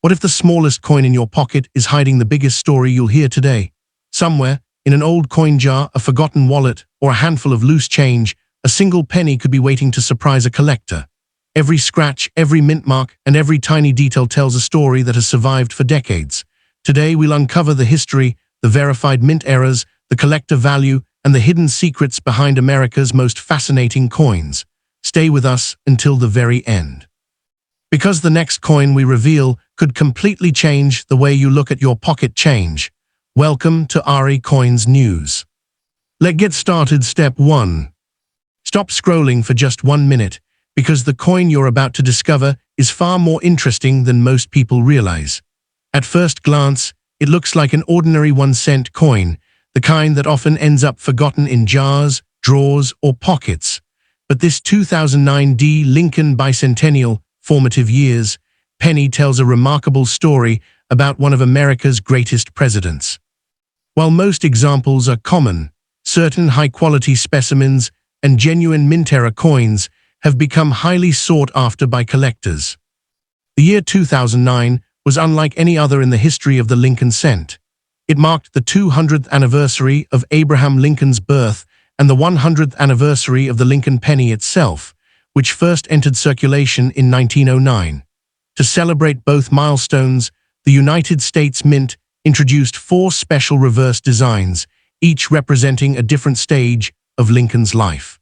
What if the smallest coin in your pocket is hiding the biggest story you'll hear today? Somewhere, in an old coin jar, a forgotten wallet, or a handful of loose change, a single penny could be waiting to surprise a collector. Every scratch, every mint mark, and every tiny detail tells a story that has survived for decades. Today, we'll uncover the history, the verified mint errors, the collector value, and the hidden secrets behind America's most fascinating coins. Stay with us until the very end. Because the next coin we reveal could completely change the way you look at your pocket change. Welcome to RE Coins News. Let's get started. Step 1. Stop scrolling for just 1 minute, because the coin you're about to discover is far more interesting than most people realize. At first glance, it looks like an ordinary 1-cent coin, the kind that often ends up forgotten in jars, drawers, or pockets. But this 2009 Lincoln Bicentennial Formative Years penny tells a remarkable story about one of America's greatest presidents. While most examples are common, certain high-quality specimens and genuine mint-era coins have become highly sought after by collectors. The year 2009 was unlike any other in the history of the Lincoln cent. It marked the 200th anniversary of Abraham Lincoln's birth and the 100th anniversary of the Lincoln penny itself, which first entered circulation in 1909. To celebrate both milestones, the United States Mint introduced 4 special reverse designs, each representing a different stage of Lincoln's life.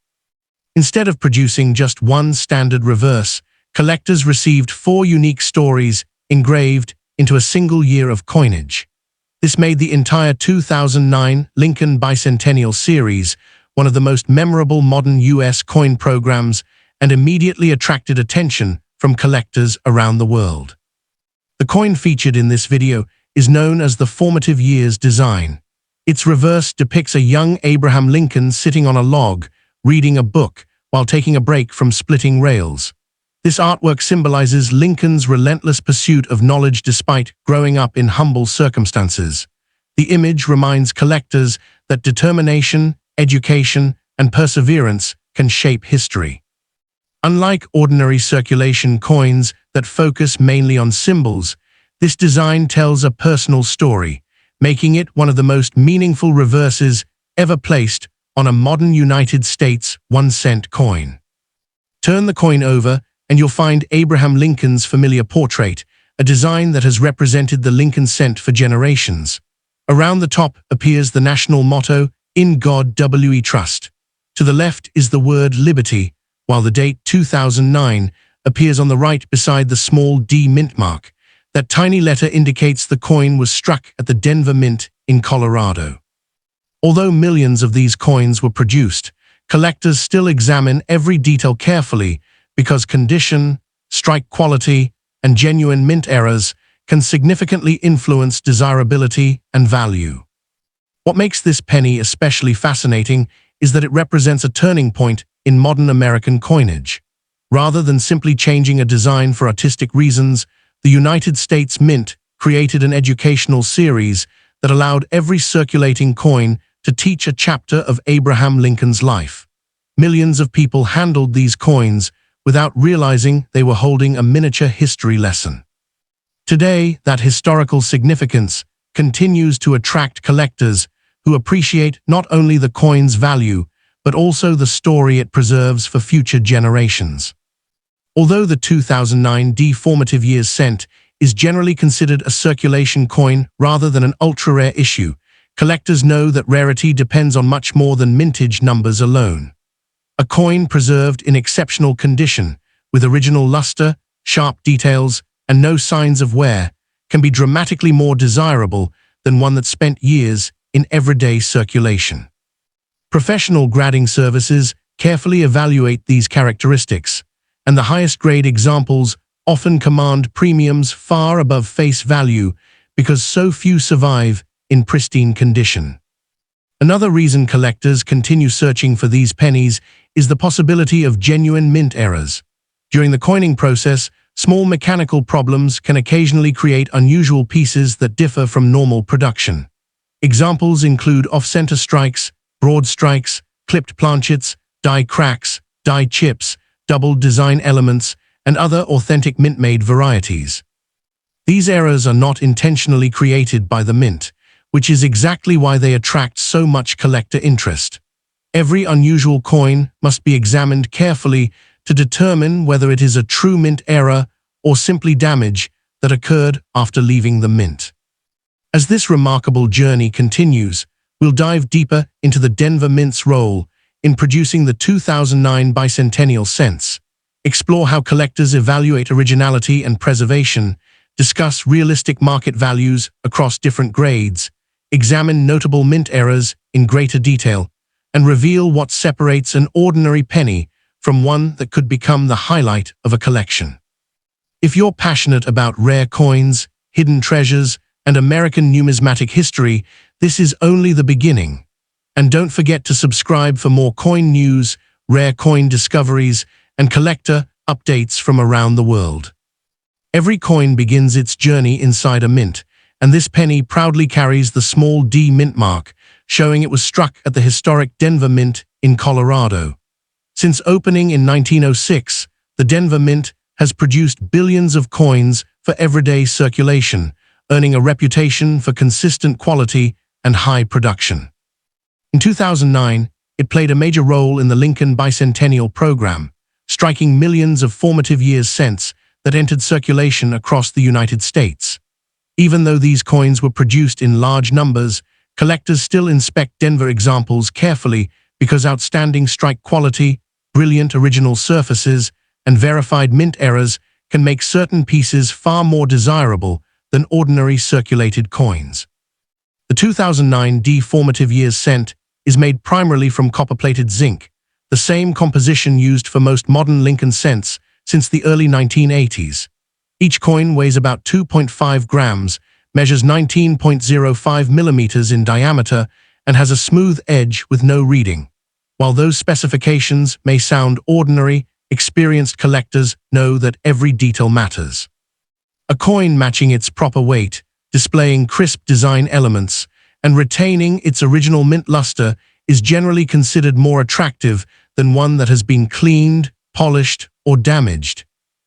Instead of producing just one standard reverse, collectors received 4 unique stories engraved into a single year of coinage. This made the entire 2009 Lincoln Bicentennial series one of the most memorable modern U.S. coin programs and immediately attracted attention from collectors around the world. The coin featured in this video is known as the Formative Years design. Its reverse depicts a young Abraham Lincoln sitting on a log, reading a book, while taking a break from splitting rails. This artwork symbolizes Lincoln's relentless pursuit of knowledge despite growing up in humble circumstances. The image reminds collectors that determination, education, and perseverance can shape history. Unlike ordinary circulation coins that focus mainly on symbols, this design tells a personal story, making it one of the most meaningful reverses ever placed on a modern United States 1-cent coin. Turn the coin over, and you'll find Abraham Lincoln's familiar portrait, a design that has represented the Lincoln cent for generations. Around the top appears the national motto, "In God We Trust." To the left is the word liberty, while the date 2009 appears on the right beside the small D mint mark. That tiny letter indicates the coin was struck at the Denver Mint in Colorado. Although millions of these coins were produced, collectors still examine every detail carefully because condition, strike quality, and genuine mint errors can significantly influence desirability and value. What makes this penny especially fascinating is that it represents a turning point in modern American coinage. Rather than simply changing a design for artistic reasons, the United States Mint created an educational series that allowed every circulating coin to teach a chapter of Abraham Lincoln's life. Millions of people handled these coins without realizing they were holding a miniature history lesson. Today, that historical significance continues to attract collectors who appreciate not only the coin's value, but also the story it preserves for future generations. Although the 2009 Formative Years cent is generally considered a circulation coin rather than an ultra-rare issue, collectors know that rarity depends on much more than mintage numbers alone. A coin preserved in exceptional condition, with original luster, sharp details, and no signs of wear, can be dramatically more desirable than one that spent years in everyday circulation. Professional grading services carefully evaluate these characteristics, and the highest-grade examples often command premiums far above face value because so few survive in pristine condition. Another reason collectors continue searching for these pennies is the possibility of genuine mint errors. During the coining process, small mechanical problems can occasionally create unusual pieces that differ from normal production. Examples include off-center strikes, broad strikes, clipped planchets, die cracks, die chips, double design elements, and other authentic mint-made varieties. These errors are not intentionally created by the mint, which is exactly why they attract so much collector interest. Every unusual coin must be examined carefully to determine whether it is a true mint error or simply damage that occurred after leaving the mint. As this remarkable journey continues, we'll dive deeper into the Denver Mint's role in producing the 2009 bicentennial cents, explore how collectors evaluate originality and preservation, discuss realistic market values across different grades, examine notable mint errors in greater detail, and reveal what separates an ordinary penny from one that could become the highlight of a collection. If you're passionate about rare coins, hidden treasures, and American numismatic history, this is only the beginning. And don't forget to subscribe for more coin news, rare coin discoveries, and collector updates from around the world. Every coin begins its journey inside a mint, and this penny proudly carries the small D mint mark, showing it was struck at the historic Denver Mint in Colorado. Since opening in 1906, the Denver Mint has produced billions of coins for everyday circulation, earning a reputation for consistent quality and high production. In 2009, it played a major role in the Lincoln Bicentennial Program, striking millions of formative years cents that entered circulation across the United States. Even though these coins were produced in large numbers, collectors still inspect Denver examples carefully because outstanding strike quality, brilliant original surfaces, and verified mint errors can make certain pieces far more desirable than ordinary circulated coins. The 2009 D formative years cent is made primarily from copper-plated zinc, the same composition used for most modern Lincoln cents since the early 1980s. Each coin weighs about 2.5 grams, measures 19.05 millimeters in diameter, and has a smooth edge with no reading. While those specifications may sound ordinary, experienced collectors know that every detail matters. A coin matching its proper weight, displaying crisp design elements, and retaining its original mint luster is generally considered more attractive than one that has been cleaned, polished, or damaged.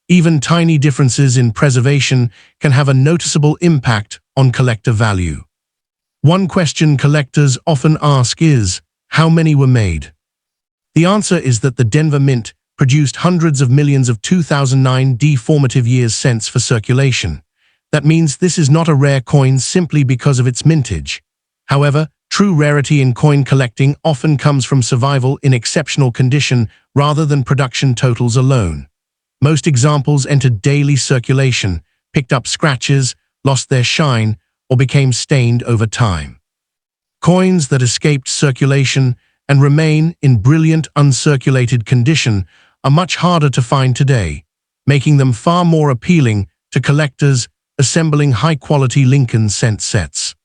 Even tiny differences in preservation can have a noticeable impact on collector value. One question collectors often ask is, how many were made? The answer is that the Denver Mint produced hundreds of millions of 2009 D formative years cents for circulation. That means this is not a rare coin simply because of its mintage. However, true rarity in coin collecting often comes from survival in exceptional condition rather than production totals alone. Most examples entered daily circulation, picked up scratches, lost their shine, or became stained over time. Coins that escaped circulation and remain in brilliant uncirculated condition are much harder to find today, making them far more appealing to collectors assembling high-quality Lincoln cent sets.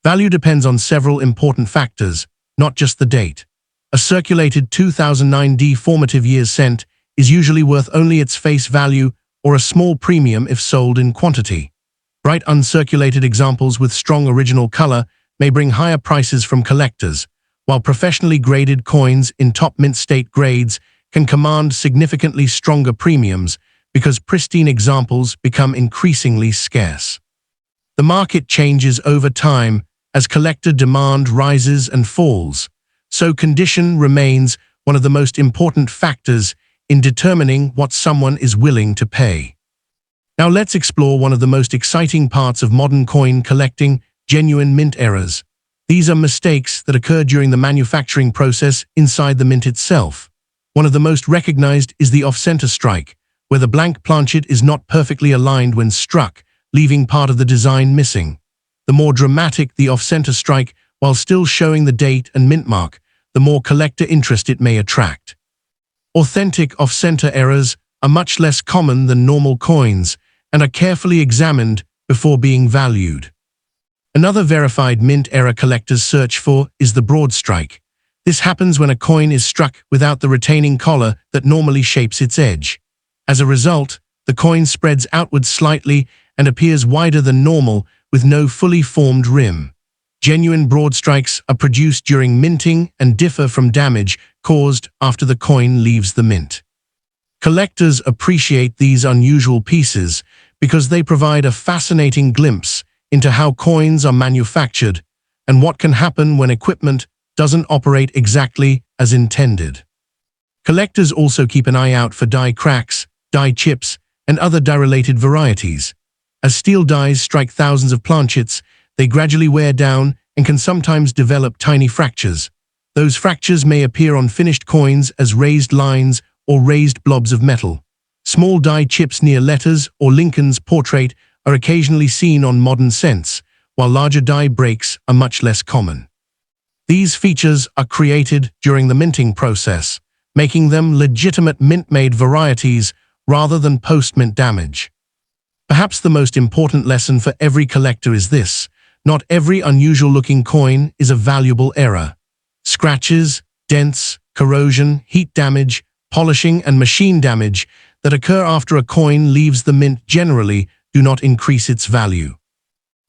Value depends on several important factors, not just the date. A circulated 2009 D formative years cent is usually worth only its face value or a small premium if sold in quantity. Bright uncirculated examples with strong original color may bring higher prices from collectors, while professionally graded coins in top mint state grades can command significantly stronger premiums because pristine examples become increasingly scarce. The market changes over time as collector demand rises and falls, so condition remains one of the most important factors in determining what someone is willing to pay. Now let's explore one of the most exciting parts of modern coin collecting, genuine mint errors. These are mistakes that occur during the manufacturing process inside the mint itself. One of the most recognized is the off-center strike, where the blank planchet is not perfectly aligned when struck, leaving part of the design missing. The more dramatic the off-center strike, while still showing the date and mint mark, the more collector interest it may attract. Authentic off-center errors are much less common than normal coins and are carefully examined before being valued. Another verified mint error collectors search for is the broad strike. This happens when a coin is struck without the retaining collar that normally shapes its edge. As a result, the coin spreads outward slightly and appears wider than normal with no fully formed rim. Genuine broad strikes are produced during minting and differ from damage caused after the coin leaves the mint. Collectors appreciate these unusual pieces because they provide a fascinating glimpse into how coins are manufactured and what can happen when equipment doesn't operate exactly as intended. Collectors also keep an eye out for die cracks, die chips, and other die-related varieties. As steel dies strike thousands of planchets, they gradually wear down and can sometimes develop tiny fractures. Those fractures may appear on finished coins as raised lines or raised blobs of metal. Small die chips near letters or Lincoln's portrait are occasionally seen on modern cents, while larger die breaks are much less common. These features are created during the minting process, making them legitimate mint-made varieties rather than post-mint damage. Perhaps the most important lesson for every collector is this: not every unusual-looking coin is a valuable error. Scratches, dents, corrosion, heat damage, polishing, and machine damage that occur after a coin leaves the mint generally do not increase its value.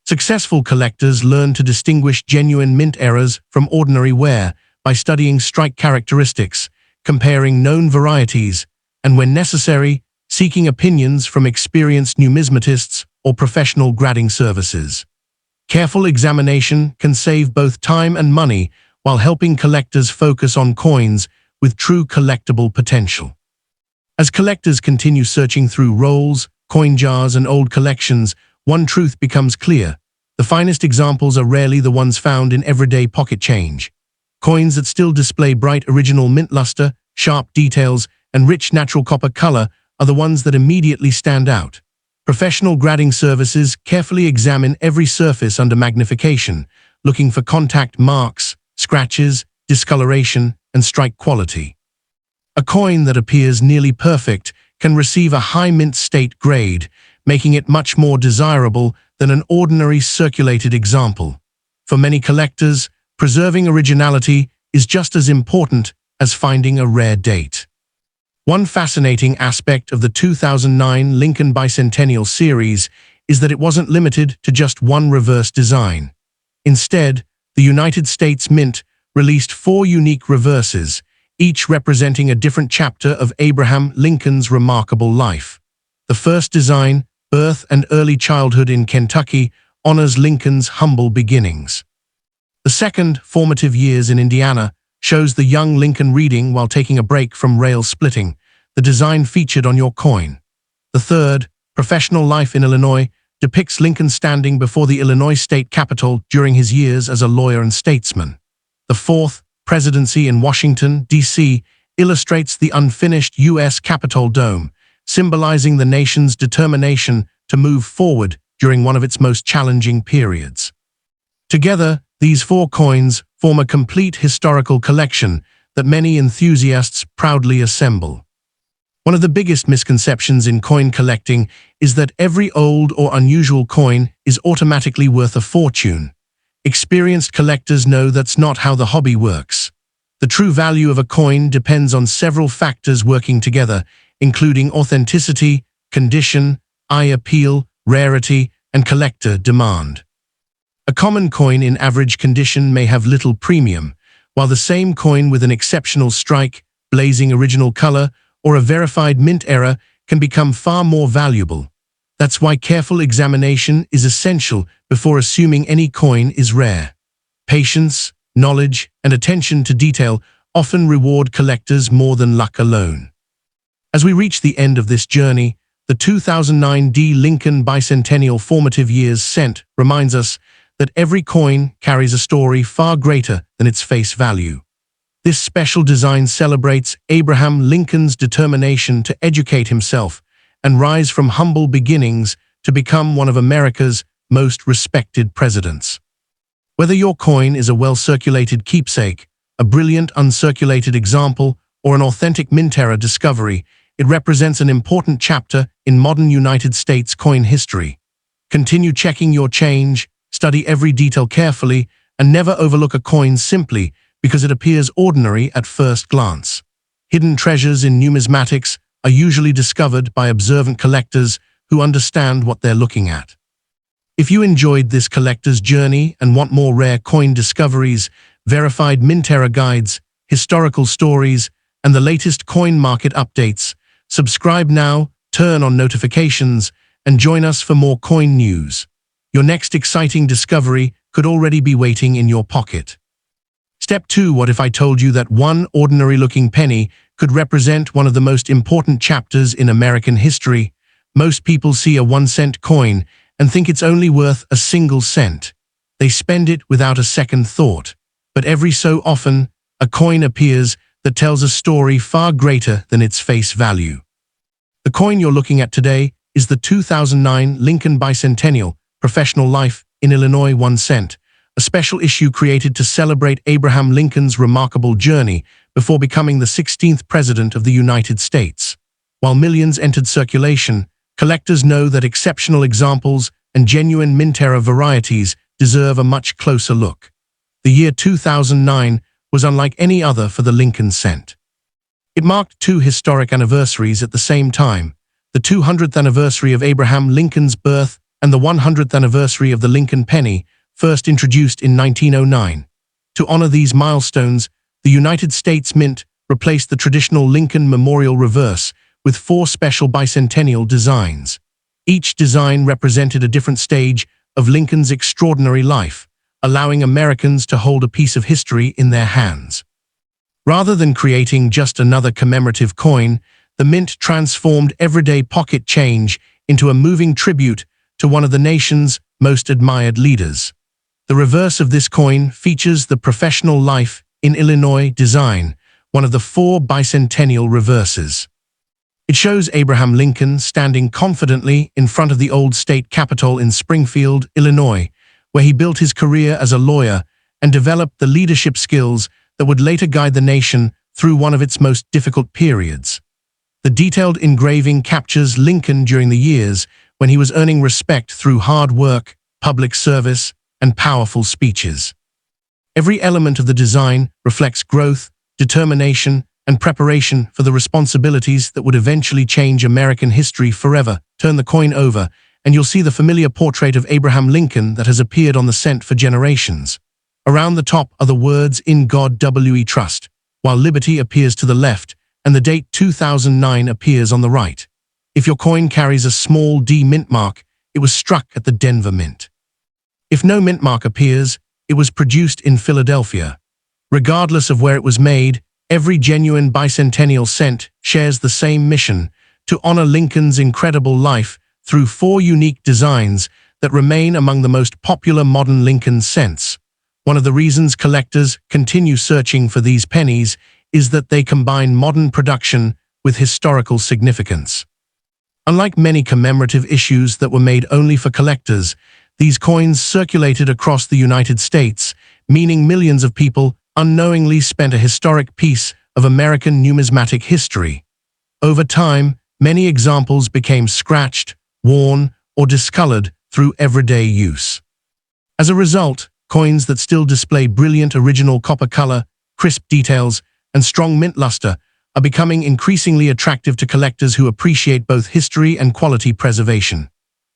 Successful collectors learn to distinguish genuine mint errors from ordinary wear by studying strike characteristics, comparing known varieties, and when necessary, seeking opinions from experienced numismatists or professional grading services. Careful examination can save both time and money while helping collectors focus on coins with true collectible potential. As collectors continue searching through rolls, coin jars, and old collections, one truth becomes clear: the finest examples are rarely the ones found in everyday pocket change. Coins that still display bright original mint luster, sharp details, and rich natural copper color are the ones that immediately stand out. Professional grading services carefully examine every surface under magnification, looking for contact marks, scratches, discoloration, and strike quality. A coin that appears nearly perfect can receive a high mint state grade, making it much more desirable than an ordinary circulated example. For many collectors, preserving originality is just as important as finding a rare date. One fascinating aspect of the 2009 Lincoln Bicentennial series is that it wasn't limited to just one reverse design. Instead, the United States Mint released 4 unique reverses, each representing a different chapter of Abraham Lincoln's remarkable life. The first design, Birth and Early Childhood in Kentucky, honors Lincoln's humble beginnings. The second, Formative Years in Indiana, shows the young Lincoln reading while taking a break from rail splitting, the design featured on your coin. The third, Professional Life in Illinois, depicts Lincoln standing before the Illinois state capitol during his years as a lawyer and statesman. The fourth, Presidency in Washington, D.C., illustrates the unfinished U.S. Capitol dome, symbolizing the nation's determination to move forward during one of its most challenging periods. Together, these 4 coins form a complete historical collection that many enthusiasts proudly assemble. One of the biggest misconceptions in coin collecting is that every old or unusual coin is automatically worth a fortune. Experienced collectors know that's not how the hobby works. The true value of a coin depends on several factors working together, including authenticity, condition, eye appeal, rarity, and collector demand. A common coin in average condition may have little premium, while the same coin with an exceptional strike, blazing original color, or a verified mint error can become far more valuable. That's why careful examination is essential before assuming any coin is rare. Patience, knowledge, and attention to detail often reward collectors more than luck alone. As we reach the end of this journey, the 2009 Lincoln Bicentennial Formative Years Cent reminds us that every coin carries a story far greater than its face value. This special design celebrates Abraham Lincoln's determination to educate himself and rise from humble beginnings to become one of America's most respected presidents. Whether your coin is a well-circulated keepsake, a brilliant uncirculated example, or an authentic mint era discovery, it represents an important chapter in modern United States coin history. Continue checking your change, study every detail carefully, and never overlook a coin simply because it appears ordinary at first glance. Hidden treasures in numismatics are usually discovered by observant collectors who understand what they're looking at. If you enjoyed this collector's journey and want more rare coin discoveries, verified mint era guides, historical stories, and the latest coin market updates, subscribe now, turn on notifications, and join us for more coin news. Your next exciting discovery could already be waiting in your pocket. Step 2. What if I told you that one ordinary-looking penny could represent one of the most important chapters in American history? Most people see a 1-cent coin and think it's only worth a single cent. They spend it without a second thought. But every so often, a coin appears that tells a story far greater than its face value. The coin you're looking at today is the 2009 Lincoln Bicentennial Professional Life in Illinois 1 cent, a special issue created to celebrate Abraham Lincoln's remarkable journey before becoming the 16th President of the United States. While millions entered circulation, collectors know that exceptional examples and genuine mint-era varieties deserve a much closer look. The year 2009 was unlike any other for the Lincoln cent. It marked 2 historic anniversaries at the same time, the 200th anniversary of Abraham Lincoln's birth and the 100th anniversary of the Lincoln penny, first introduced in 1909. To honor these milestones, the United States Mint replaced the traditional Lincoln Memorial reverse with 4 special bicentennial designs. Each design represented a different stage of Lincoln's extraordinary life, allowing Americans to hold a piece of history in their hands. Rather than creating just another commemorative coin, the Mint transformed everyday pocket change into a moving tribute to one of the nation's most admired leaders. The reverse of this coin features the Professional Life in Illinois design, one of the 4 bicentennial reverses. It shows Abraham Lincoln standing confidently in front of the old state capitol in Springfield, Illinois, where he built his career as a lawyer and developed the leadership skills that would later guide the nation through one of its most difficult periods. The detailed engraving captures Lincoln during the years when he was earning respect through hard work, public service, and powerful speeches. Every element of the design reflects growth, determination, and preparation for the responsibilities that would eventually change American history forever. Turn the coin over, and you'll see the familiar portrait of Abraham Lincoln that has appeared on the cent for generations. Around the top are the words "In God We Trust," while liberty appears to the left, and the date 2009 appears on the right. If your coin carries a small D mint mark, it was struck at the Denver Mint. If no mint mark appears, it was produced in Philadelphia. Regardless of where it was made, every genuine bicentennial cent shares the same mission: to honor Lincoln's incredible life through 4 unique designs that remain among the most popular modern Lincoln cents. One of the reasons collectors continue searching for these pennies is that they combine modern production with historical significance. Unlike many commemorative issues that were made only for collectors, these coins circulated across the United States, meaning millions of people unknowingly spent a historic piece of American numismatic history. Over time, many examples became scratched, worn, or discolored through everyday use. As a result, coins that still display brilliant original copper color, crisp details, and strong mint luster are becoming increasingly attractive to collectors who appreciate both history and quality preservation.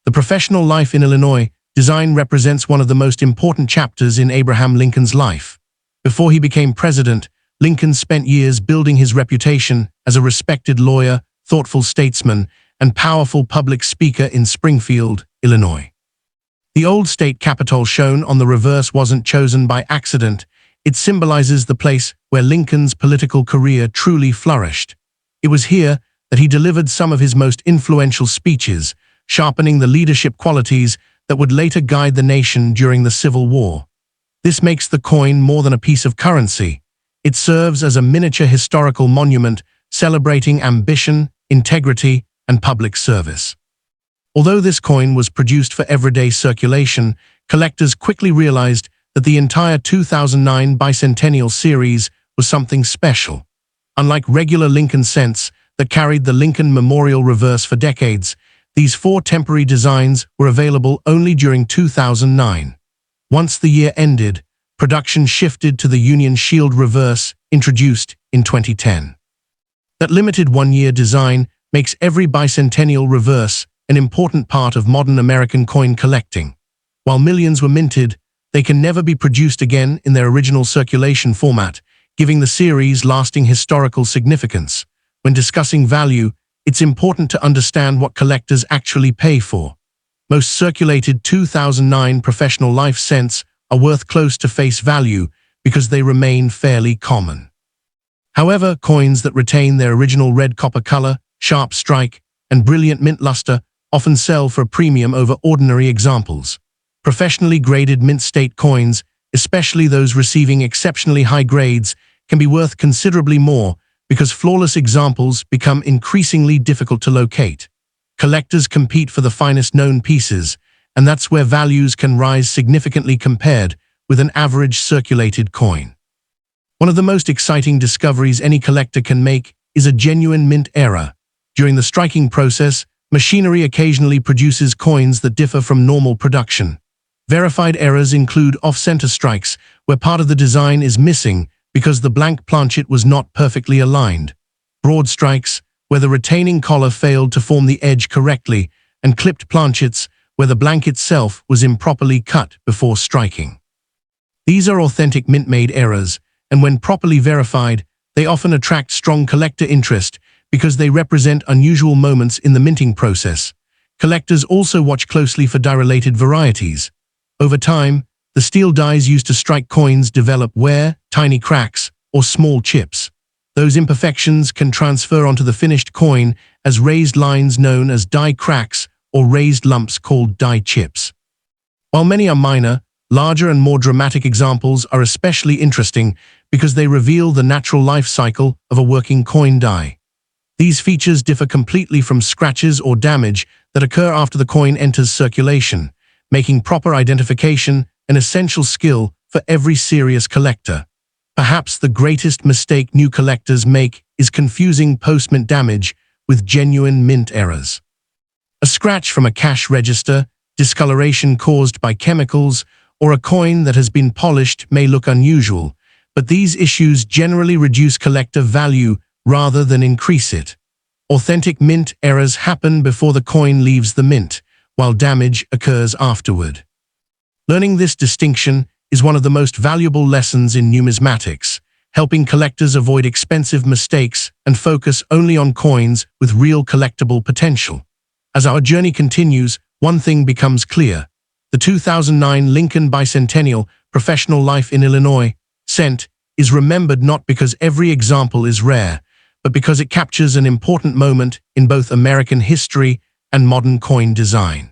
The Professional Life in Illinois design represents one of the most important chapters in Abraham Lincoln's life. Before he became president, Lincoln spent years building his reputation as a respected lawyer, thoughtful statesman, and powerful public speaker in Springfield, Illinois. The old state capitol shown on the reverse wasn't chosen by accident. It symbolizes the place where Lincoln's political career truly flourished. It was here that he delivered some of his most influential speeches, sharpening the leadership qualities that would later guide the nation during the Civil War. This makes the coin more than a piece of currency. It serves as a miniature historical monument celebrating ambition, integrity, and public service. Although this coin was produced for everyday circulation, collectors quickly realized that the entire 2009 bicentennial series was something special. Unlike regular Lincoln cents that carried the Lincoln Memorial reverse for decades, these 4 temporary designs were available only during 2009. Once the year ended, production shifted to the Union Shield reverse, introduced in 2010. That limited 1-year design makes every bicentennial reverse an important part of modern American coin collecting. While millions were minted, they can never be produced again in their original circulation format, giving the series lasting historical significance. When discussing value, it's important to understand what collectors actually pay for. Most circulated 2009 professional life cents are worth close to face value because they remain fairly common. However, coins that retain their original red copper color, sharp strike, and brilliant mint luster often sell for a premium over ordinary examples. Professionally graded mint state coins, especially those receiving exceptionally high grades, can be worth considerably more because flawless examples become increasingly difficult to locate. Collectors compete for the finest known pieces, and that's where values can rise significantly compared with an average circulated coin. One of the most exciting discoveries any collector can make is a genuine mint error. During the striking process, machinery occasionally produces coins that differ from normal production. Verified errors include off-center strikes, where part of the design is missing because the blank planchet was not perfectly aligned. Broad strikes, where the retaining collar failed to form the edge correctly, and clipped planchets, where the blank itself was improperly cut before striking. These are authentic mint-made errors, and when properly verified, they often attract strong collector interest because they represent unusual moments in the minting process. Collectors also watch closely for die-related varieties. Over time, the steel dies used to strike coins develop wear, tiny cracks, or small chips. Those imperfections can transfer onto the finished coin as raised lines known as die cracks or raised lumps called die chips. While many are minor, larger and more dramatic examples are especially interesting because they reveal the natural life cycle of a working coin die. These features differ completely from scratches or damage that occur after the coin enters circulation, making proper identification an essential skill for every serious collector. Perhaps the greatest mistake new collectors make is confusing post-mint damage with genuine mint errors. A scratch from a cash register, discoloration caused by chemicals, or a coin that has been polished may look unusual, but these issues generally reduce collector value rather than increase it. Authentic mint errors happen before the coin leaves the mint, while damage occurs afterward. Learning this distinction is one of the most valuable lessons in numismatics, helping collectors avoid expensive mistakes and focus only on coins with real collectible potential. As our journey continues, one thing becomes clear. The 2009 Lincoln Bicentennial Professional Life in Illinois cent is remembered not because every example is rare, but because it captures an important moment in both American history and modern coin design.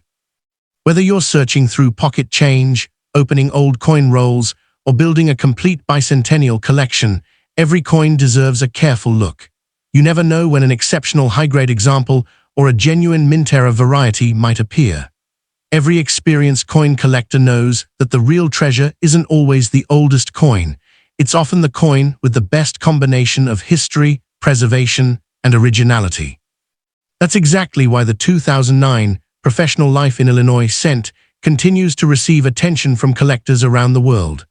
Whether you're searching through pocket change, opening old coin rolls, or building a complete bicentennial collection, every coin deserves a careful look. You never know when an exceptional high-grade example or a genuine mint-era variety might appear. Every experienced coin collector knows that the real treasure isn't always the oldest coin. It's often the coin with the best combination of history, preservation, and originality. That's exactly why the 2009 Professional Life in Illinois cent continues to receive attention from collectors around the world.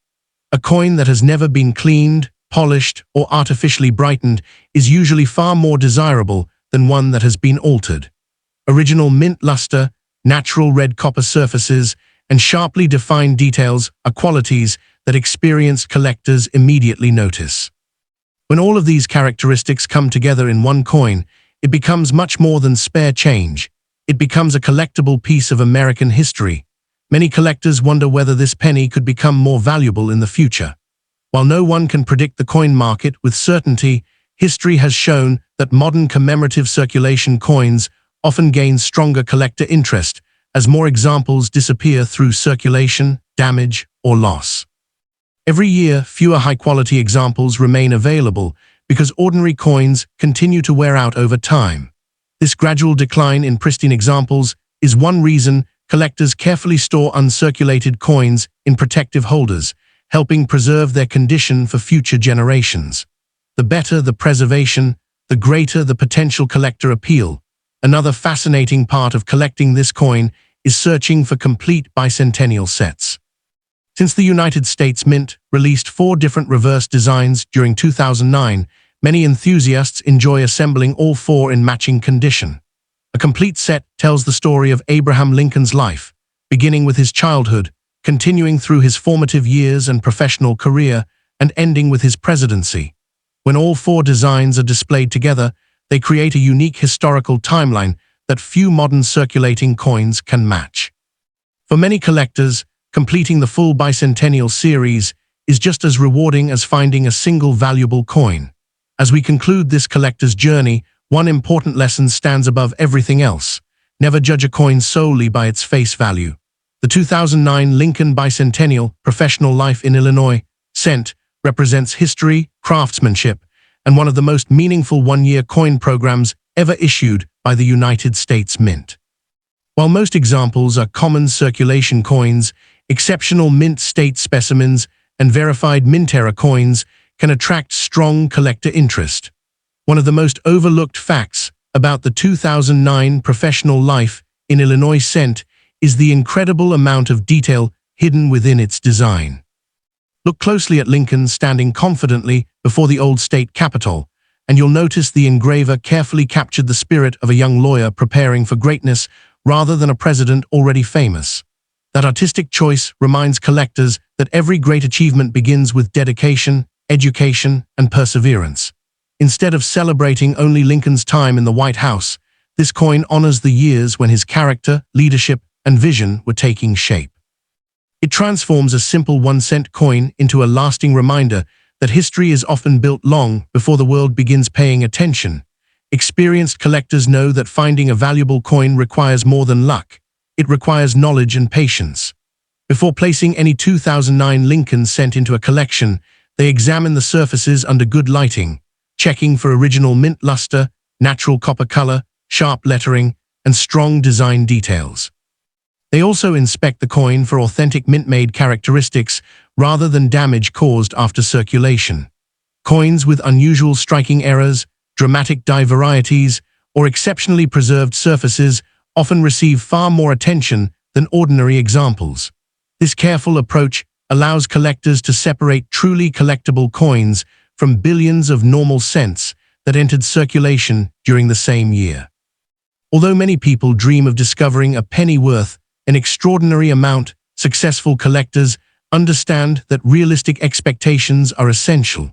A coin that has never been cleaned, polished, or artificially brightened is usually far more desirable than one that has been altered. Original mint luster, natural red copper surfaces, and sharply defined details are qualities that experienced collectors immediately notice. When all of these characteristics come together in one coin, it becomes much more than spare change. It becomes a collectible piece of American history. Many collectors wonder whether this penny could become more valuable in the future. While no one can predict the coin market with certainty, history has shown that modern commemorative circulation coins often gain stronger collector interest as more examples disappear through circulation, damage, or loss. Every year, fewer high-quality examples remain available because ordinary coins continue to wear out over time. This gradual decline in pristine examples is one reason collectors carefully store uncirculated coins in protective holders, helping preserve their condition for future generations. The better the preservation, the greater the potential collector appeal. Another fascinating part of collecting this coin is searching for complete bicentennial sets. Since the United States Mint released 4 different reverse designs during 2009, many enthusiasts enjoy assembling all 4 in matching condition. A complete set tells the story of Abraham Lincoln's life, beginning with his childhood, continuing through his formative years and professional career, and ending with his presidency. When all 4 designs are displayed together, They create a unique historical timeline that few modern circulating coins can match. For many collectors, completing the full bicentennial series is just as rewarding as finding a single valuable coin. As we conclude this collector's journey, one important lesson stands above everything else. Never judge a coin solely by its face value. The 2009 Lincoln Bicentennial Professional Life in Illinois cent represents history, craftsmanship, and one of the most meaningful one-year coin programs ever issued by the United States Mint. While most examples are common circulation coins, exceptional mint state specimens and verified mint-era coins can attract strong collector interest. One of the most overlooked facts about the 2009 Professional Life in Illinois cent is the incredible amount of detail hidden within its design. Look closely at Lincoln standing confidently before the old state capitol, and you'll notice the engraver carefully captured the spirit of a young lawyer preparing for greatness rather than a president already famous. That artistic choice reminds collectors that every great achievement begins with dedication, education, and perseverance. Instead of celebrating only Lincoln's time in the White House, this coin honors the years when his character, leadership, and vision were taking shape. It transforms a simple 1-cent coin into a lasting reminder that history is often built long before the world begins paying attention. Experienced collectors know that finding a valuable coin requires more than luck. It requires knowledge and patience. Before placing any 2009 Lincoln cent into a collection, they examine the surfaces under good lighting, checking for original mint luster, natural copper color, sharp lettering, and strong design details. They also inspect the coin for authentic mint-made characteristics rather than damage caused after circulation. Coins with unusual striking errors, dramatic die varieties, or exceptionally preserved surfaces often receive far more attention than ordinary examples. This careful approach allows collectors to separate truly collectible coins from billions of normal cents that entered circulation during the same year. Although many people dream of discovering a penny worth an extraordinary amount, successful collectors understand that realistic expectations are essential.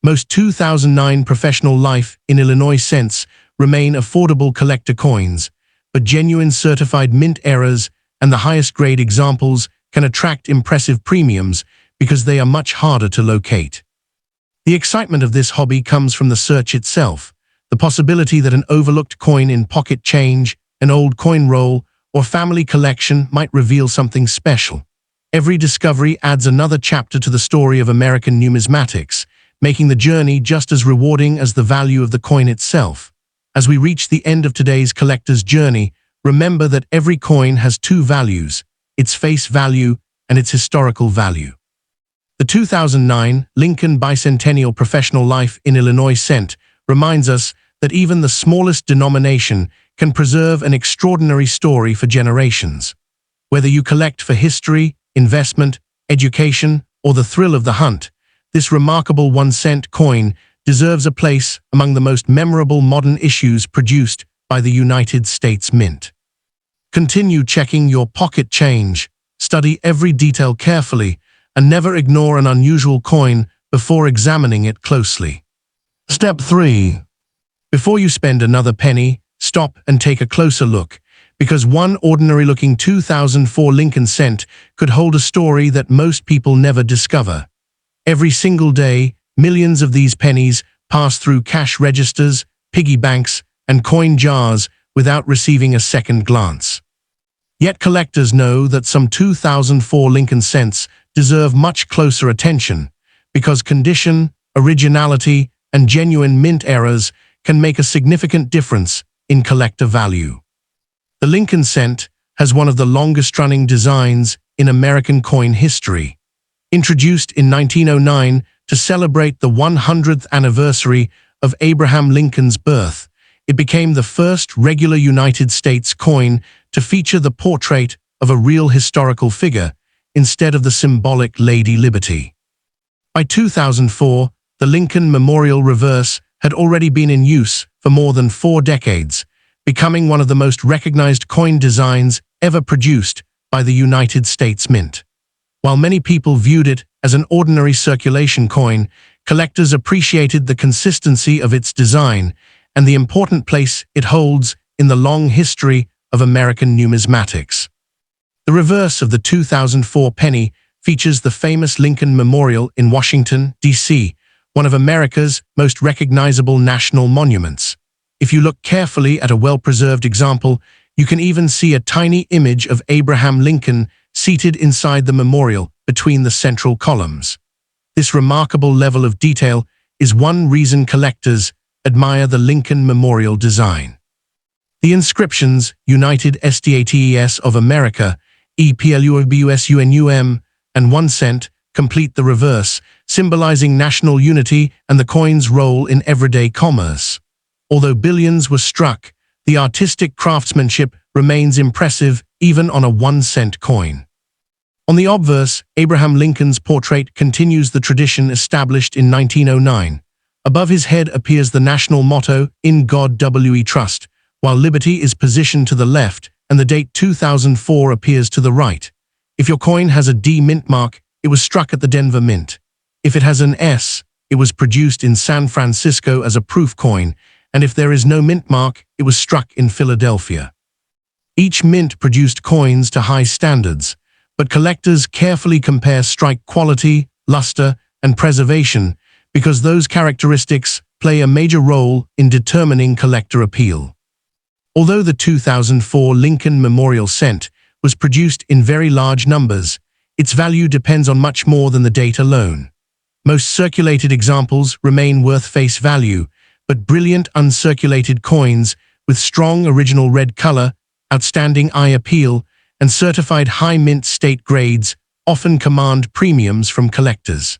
Most 2009 Professional Life in Illinois cents remain affordable collector coins, but genuine certified mint errors and the highest grade examples can attract impressive premiums because they are much harder to locate. The excitement of this hobby comes from the search itself, the possibility that an overlooked coin in pocket change, an old coin roll, or family collection might reveal something special. Every discovery adds another chapter to the story of American numismatics, making the journey just as rewarding as the value of the coin itself. As we reach the end of today's collector's journey, remember that every coin has two values, its face value and its historical value. The 2009 Lincoln Bicentennial Professional Life in Illinois cent reminds us that even the smallest denomination can preserve an extraordinary story for generations. Whether you collect for history, investment, education, or the thrill of the hunt, this remarkable 1-cent coin deserves a place among the most memorable modern issues produced by the United States Mint. Continue checking your pocket change, study every detail carefully, and never ignore an unusual coin before examining it closely. Step 3. Before you spend another penny, stop and take a closer look, because one ordinary-looking 2004 Lincoln cent could hold a story that most people never discover. Every single day, millions of these pennies pass through cash registers, piggy banks, and coin jars without receiving a second glance. Yet collectors know that some 2004 Lincoln cents deserve much closer attention, because condition, originality, and genuine mint errors can make a significant difference in collector value. The Lincoln cent has one of the longest-running designs in American coin history. Introduced in 1909 to celebrate the 100th anniversary of Abraham Lincoln's birth, it became the first regular United States coin to feature the portrait of a real historical figure instead of the symbolic Lady Liberty. By 2004, the Lincoln Memorial Reverse had already been in use for more than 4 decades, becoming one of the most recognized coin designs ever produced by the United States Mint. While many people viewed it as an ordinary circulation coin, collectors appreciated the consistency of its design and the important place it holds in the long history of American numismatics. The reverse of the 2004 penny features the famous Lincoln Memorial in Washington, D.C., one of America's most recognizable national monuments. If you look carefully at a well-preserved example, you can even see a tiny image of Abraham Lincoln seated inside the memorial between the central columns. This remarkable level of detail is one reason collectors admire the Lincoln Memorial design. The inscriptions United States of America, EPLUBUSUNUM, and 1 cent complete the reverse, symbolizing national unity and the coin's role in everyday commerce. Although billions were struck, the artistic craftsmanship remains impressive even on a 1 cent coin. On the obverse, Abraham Lincoln's portrait continues the tradition established in 1909. Above his head appears the national motto, "In God We Trust," while liberty is positioned to the left and the date 2004 appears to the right. If your coin has a D mint mark, it was struck at the Denver Mint. If it has an S, it was produced in San Francisco as a proof coin, and if there is no mint mark, it was struck in Philadelphia. Each mint produced coins to high standards, but collectors carefully compare strike quality, luster, and preservation because those characteristics play a major role in determining collector appeal. Although the 2004 Lincoln Memorial cent was produced in very large numbers, its value depends on much more than the date alone. Most circulated examples remain worth face value, but brilliant uncirculated coins with strong original red color, outstanding eye appeal, and certified high mint state grades often command premiums from collectors.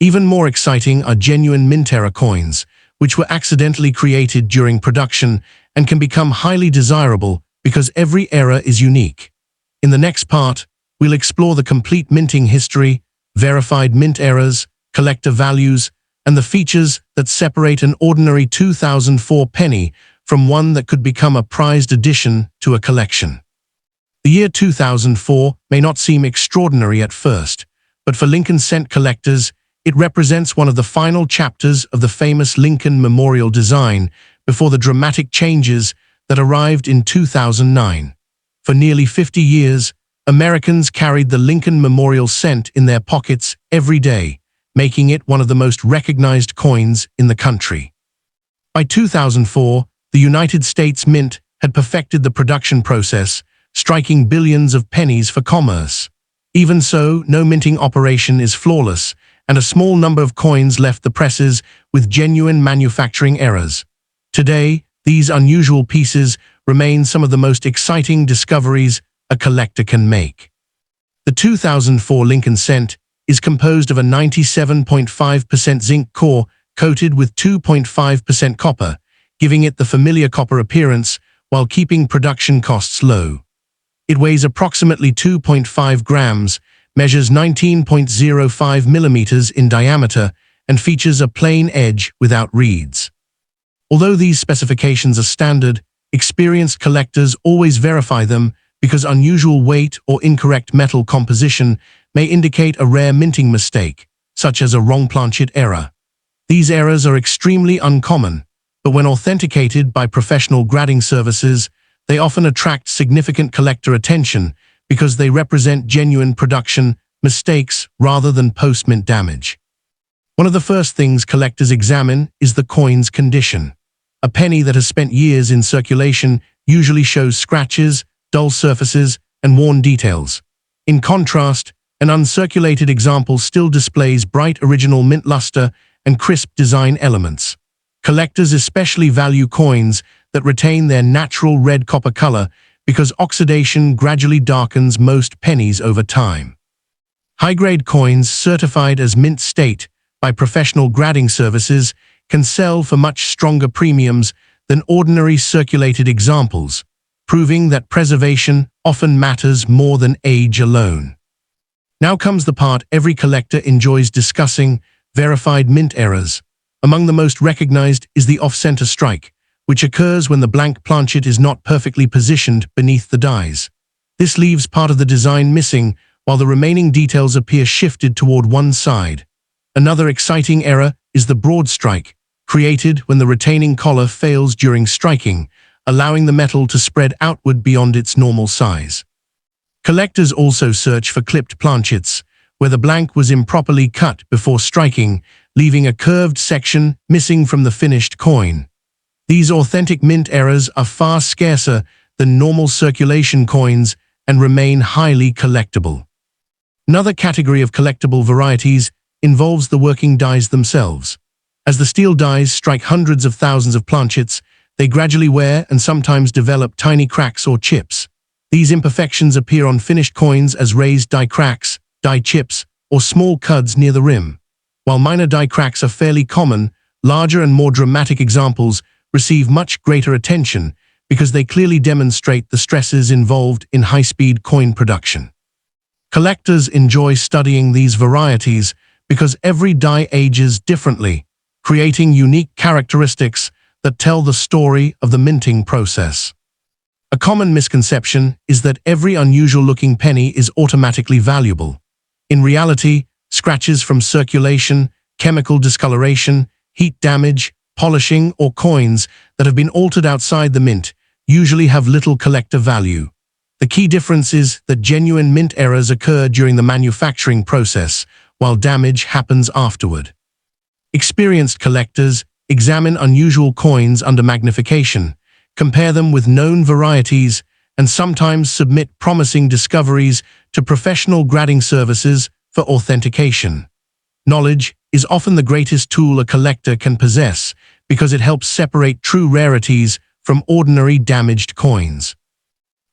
Even more exciting are genuine mint-era coins, which were accidentally created during production and can become highly desirable because every era is unique. In the next part, we'll explore the complete minting history, verified mint eras, collector values, and the features that separate an ordinary 2004 penny from one that could become a prized addition to a collection. The year 2004 may not seem extraordinary at first, but for Lincoln cent collectors, it represents one of the final chapters of the famous Lincoln Memorial design before the dramatic changes that arrived in 2009. For nearly 50 years, Americans carried the Lincoln Memorial cent in their pockets every day, making it one of the most recognized coins in the country. By 2004, the United States Mint had perfected the production process, striking billions of pennies for commerce. Even so, no minting operation is flawless, and a small number of coins left the presses with genuine manufacturing errors. Today, these unusual pieces remain some of the most exciting discoveries a collector can make. The 2004 Lincoln cent is composed of a 97.5% zinc core coated with 2.5% copper, giving it the familiar copper appearance while keeping production costs low. It weighs approximately 2.5 grams, measures 19.05 millimeters in diameter, and features a plain edge without reeds. Although these specifications are standard, experienced collectors always verify them because unusual weight or incorrect metal composition may indicate a rare minting mistake, such as a wrong planchet error. These errors are extremely uncommon, but when authenticated by professional grading services, they often attract significant collector attention because they represent genuine production mistakes rather than post-mint damage. One of the first things collectors examine is the coin's condition. A penny that has spent years in circulation usually shows scratches, dull surfaces, and worn details. In contrast, an uncirculated example still displays bright original mint luster and crisp design elements. Collectors especially value coins that retain their natural red copper color because oxidation gradually darkens most pennies over time. High-grade coins certified as mint state by professional grading services can sell for much stronger premiums than ordinary circulated examples, proving that preservation often matters more than age alone. Now comes the part every collector enjoys discussing: verified mint errors. Among the most recognized is the off-center strike, which occurs when the blank planchet is not perfectly positioned beneath the dies. This leaves part of the design missing, while the remaining details appear shifted toward one side. Another exciting error is the broad strike, created when the retaining collar fails during striking, allowing the metal to spread outward beyond its normal size. Collectors also search for clipped planchets, where the blank was improperly cut before striking, leaving a curved section missing from the finished coin. These authentic mint errors are far scarcer than normal circulation coins and remain highly collectible. Another category of collectible varieties involves the working dies themselves. As the steel dies strike hundreds of thousands of planchets, they gradually wear and sometimes develop tiny cracks or chips. These imperfections appear on finished coins as raised die cracks, die chips, or small cuds near the rim. While minor die cracks are fairly common, larger and more dramatic examples receive much greater attention because they clearly demonstrate the stresses involved in high-speed coin production. Collectors enjoy studying these varieties because every die ages differently, creating unique characteristics that tell the story of the minting process. A common misconception is that every unusual-looking penny is automatically valuable. In reality, scratches from circulation, chemical discoloration, heat damage, polishing, or coins that have been altered outside the mint usually have little collector value. The key difference is that genuine mint errors occur during the manufacturing process, while damage happens afterward. Experienced collectors examine unusual coins under magnification, compare them with known varieties, and sometimes submit promising discoveries to professional grading services for authentication. Knowledge is often the greatest tool a collector can possess because it helps separate true rarities from ordinary damaged coins.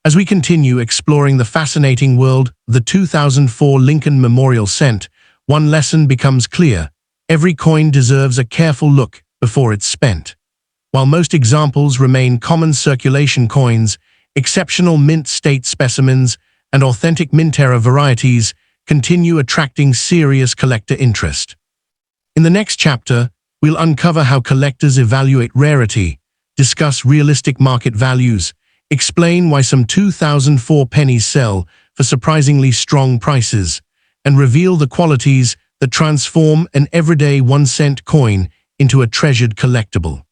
As we continue exploring the fascinating world of the 2004 Lincoln Memorial Cent, one lesson becomes clear: every coin deserves a careful look before it's spent. While most examples remain common circulation coins, exceptional mint state specimens and authentic mint era varieties continue attracting serious collector interest. In the next chapter, we'll uncover how collectors evaluate rarity, discuss realistic market values, explain why some 2004 pennies sell for surprisingly strong prices, and reveal the qualities that transform an everyday 1-cent coin into a treasured collectible.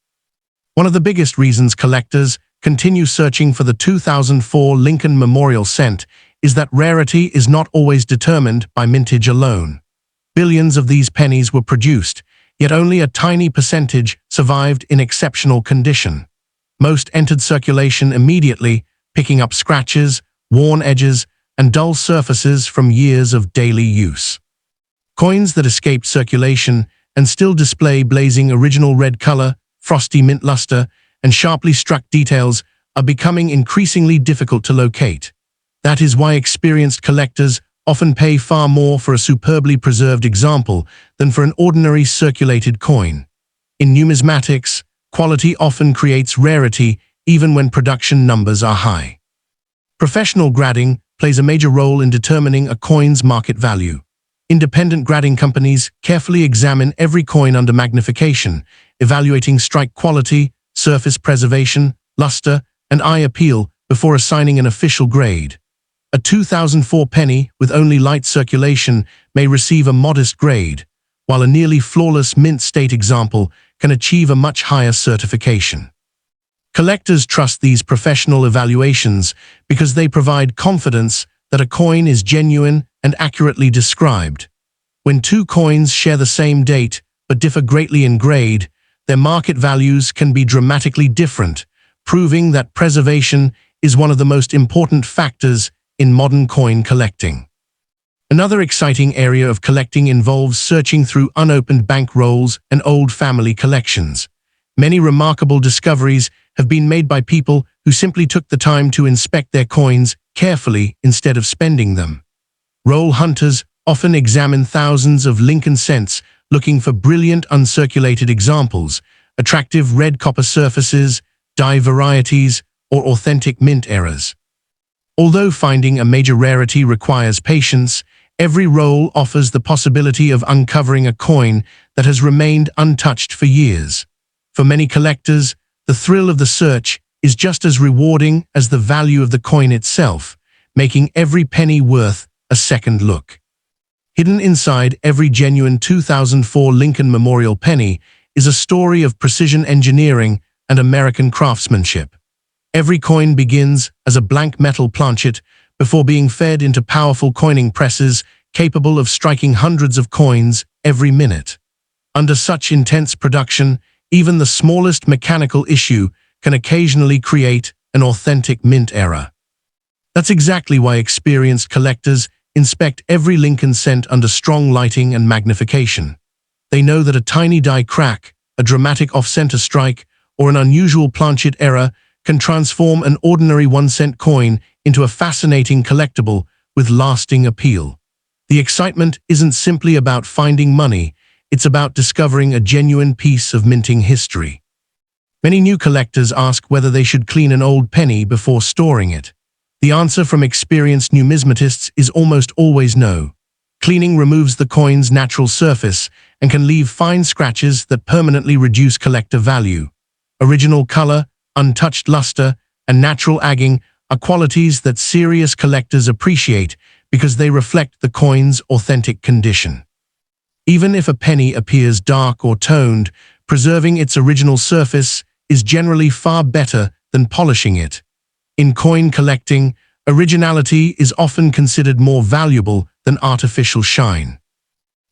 One of the biggest reasons collectors continue searching for the 2004 Lincoln Memorial Cent is that rarity is not always determined by mintage alone. Billions of these pennies were produced, yet only a tiny percentage survived in exceptional condition. Most entered circulation immediately, picking up scratches, worn edges, and dull surfaces from years of daily use. Coins that escaped circulation and still display blazing original red color, frosty mint luster, and sharply struck details are becoming increasingly difficult to locate. That is why experienced collectors often pay far more for a superbly preserved example than for an ordinary circulated coin. In numismatics, quality often creates rarity even when production numbers are high. Professional grading plays a major role in determining a coin's market value. Independent grading companies carefully examine every coin under magnification, evaluating strike quality, surface preservation, luster, and eye appeal before assigning an official grade. A 2004 penny with only light circulation may receive a modest grade, while a nearly flawless mint state example can achieve a much higher certification. Collectors trust these professional evaluations because they provide confidence that a coin is genuine and accurately described. When two coins share the same date but differ greatly in grade, their market values can be dramatically different, proving that preservation is one of the most important factors in modern coin collecting. Another exciting area of collecting involves searching through unopened bank rolls and old family collections. Many remarkable discoveries have been made by people who simply took the time to inspect their coins carefully instead of spending them. Roll hunters often examine thousands of Lincoln cents looking for brilliant uncirculated examples, attractive red copper surfaces, die varieties, or authentic mint errors. Although finding a major rarity requires patience, every roll offers the possibility of uncovering a coin that has remained untouched for years. For many collectors, the thrill of the search is just as rewarding as the value of the coin itself, making every penny worth a second look. Hidden inside every genuine 2004 Lincoln Memorial penny is a story of precision engineering and American craftsmanship. Every coin begins as a blank metal planchet before being fed into powerful coining presses capable of striking hundreds of coins every minute. Under such intense production, even the smallest mechanical issue can occasionally create an authentic mint error. That's exactly why experienced collectors inspect every Lincoln cent under strong lighting and magnification. They know that a tiny die crack, a dramatic off-center strike, or an unusual planchet error can transform an ordinary 1-cent coin into a fascinating collectible with lasting appeal. The excitement isn't simply about finding money, it's about discovering a genuine piece of minting history. Many new collectors ask whether they should clean an old penny before storing it. The answer from experienced numismatists is almost always no. Cleaning removes the coin's natural surface and can leave fine scratches that permanently reduce collector value. Original color, untouched luster, and natural agging are qualities that serious collectors appreciate because they reflect the coin's authentic condition. Even if a penny appears dark or toned, preserving its original surface is generally far better than polishing it. In coin collecting, originality is often considered more valuable than artificial shine.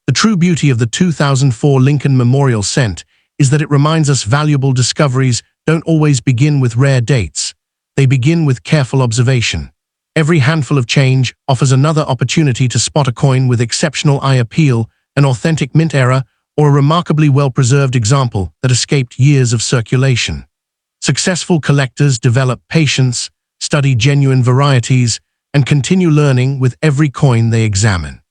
The true beauty of the 2004 Lincoln Memorial Cent is that it reminds us valuable discoveries don't always begin with rare dates. They begin with careful observation. Every handful of change offers another opportunity to spot a coin with exceptional eye appeal, an authentic mint error, or a remarkably well-preserved example that escaped years of circulation. Successful collectors develop patience, study genuine varieties, and continue learning with every coin they examine.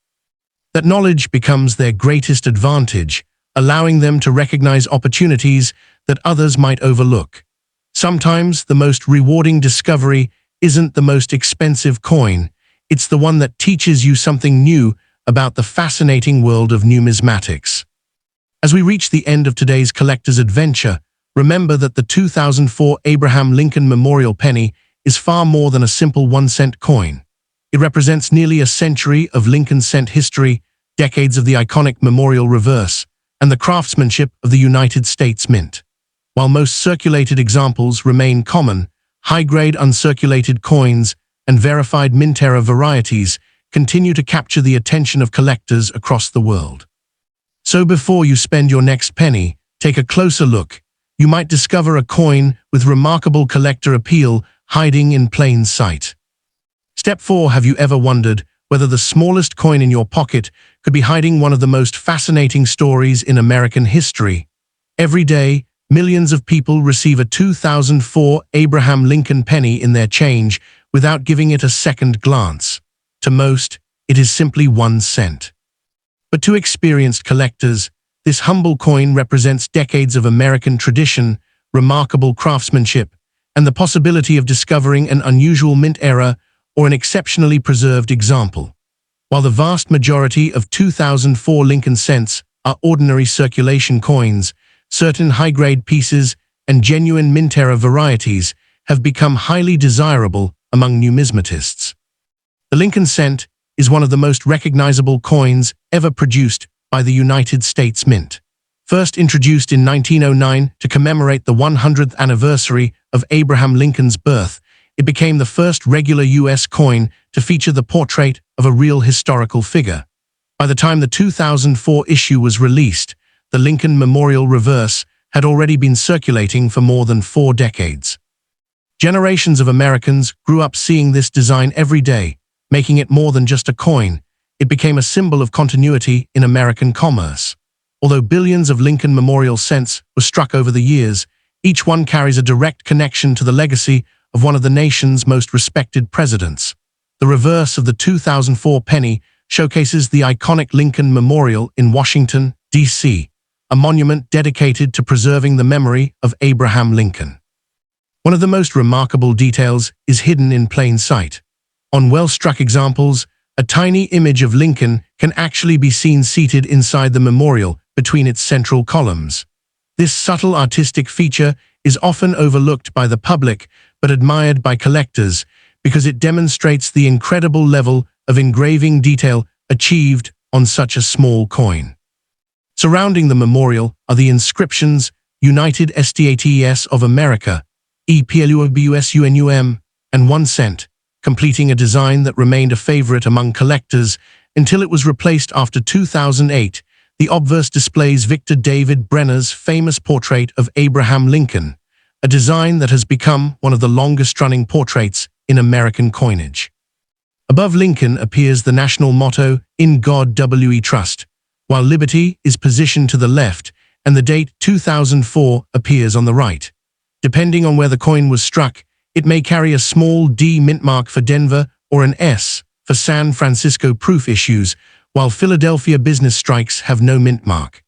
That knowledge becomes their greatest advantage, allowing them to recognize opportunities that others might overlook. Sometimes the most rewarding discovery isn't the most expensive coin, it's the one that teaches you something new about the fascinating world of numismatics. As we reach the end of today's collector's adventure, remember that the 2004 Abraham Lincoln Memorial Penny is far more than a simple 1-cent coin. It represents nearly a century of Lincoln cent history, decades of the iconic memorial reverse, and the craftsmanship of the United States Mint. While most circulated examples remain common, high-grade uncirculated coins and verified mint error varieties continue to capture the attention of collectors across the world. So before you spend your next penny, take a closer look. You might discover a coin with remarkable collector appeal hiding in plain sight. Step 4. Have you ever wondered whether the smallest coin in your pocket could be hiding one of the most fascinating stories in American history? Every day, millions of people receive a 2004 Abraham Lincoln penny in their change without giving it a second glance. To most, it is simply 1 cent. But to experienced collectors, this humble coin represents decades of American tradition, remarkable craftsmanship, and the possibility of discovering an unusual mint error or an exceptionally preserved example. While the vast majority of 2004 Lincoln cents are ordinary circulation coins, certain high-grade pieces and genuine mint error varieties have become highly desirable among numismatists. The Lincoln cent is one of the most recognizable coins ever produced by the United States Mint. First introduced in 1909 to commemorate the 100th anniversary of Abraham Lincoln's birth, it became the first regular U.S. coin to feature the portrait of a real historical figure. By the time the 2004 issue was released, the Lincoln Memorial Reverse had already been circulating for more than 4 decades. Generations of Americans grew up seeing this design every day, making it more than just a coin. It became a symbol of continuity in American commerce. Although billions of Lincoln Memorial cents were struck over the years, each one carries a direct connection to the legacy of one of the nation's most respected presidents. The reverse of the 2004 penny showcases the iconic Lincoln Memorial in Washington, D.C., a monument dedicated to preserving the memory of Abraham Lincoln. One of the most remarkable details is hidden in plain sight. On well-struck examples, a tiny image of Lincoln can actually be seen seated inside the memorial between its central columns. This subtle artistic feature is often overlooked by the public but admired by collectors because it demonstrates the incredible level of engraving detail achieved on such a small coin. Surrounding the memorial are the inscriptions United States of America, EPLUBUSUNUM, and 1 cent, completing a design that remained a favorite among collectors until it was replaced after 2008. The obverse displays Victor David Brenner's famous portrait of Abraham Lincoln, a design that has become one of the longest-running portraits in American coinage. Above Lincoln appears the national motto, "In God We Trust," while liberty is positioned to the left and the date 2004 appears on the right. Depending on where the coin was struck, it may carry a small D mint mark for Denver or an S for San Francisco proof issues, while Philadelphia business strikes have no mint mark.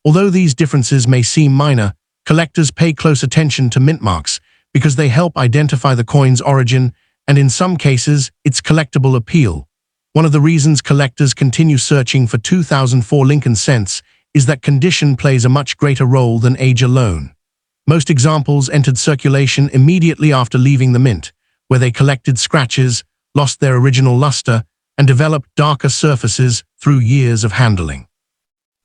Although these differences may seem minor, collectors pay close attention to mint marks because they help identify the coin's origin and, in some cases, its collectible appeal. One of the reasons collectors continue searching for 2004 Lincoln cents is that condition plays a much greater role than age alone. Most examples entered circulation immediately after leaving the mint, where they collected scratches, lost their original luster, and developed darker surfaces through years of handling.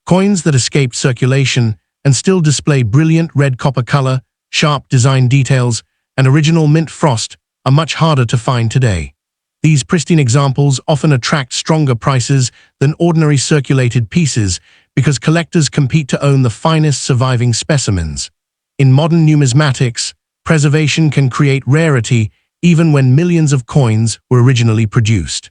Coins that escaped circulation and still display brilliant red copper color, sharp design details, and original mint frost are much harder to find today. These pristine examples often attract stronger prices than ordinary circulated pieces because collectors compete to own the finest surviving specimens. In modern numismatics, preservation can create rarity even when millions of coins were originally produced.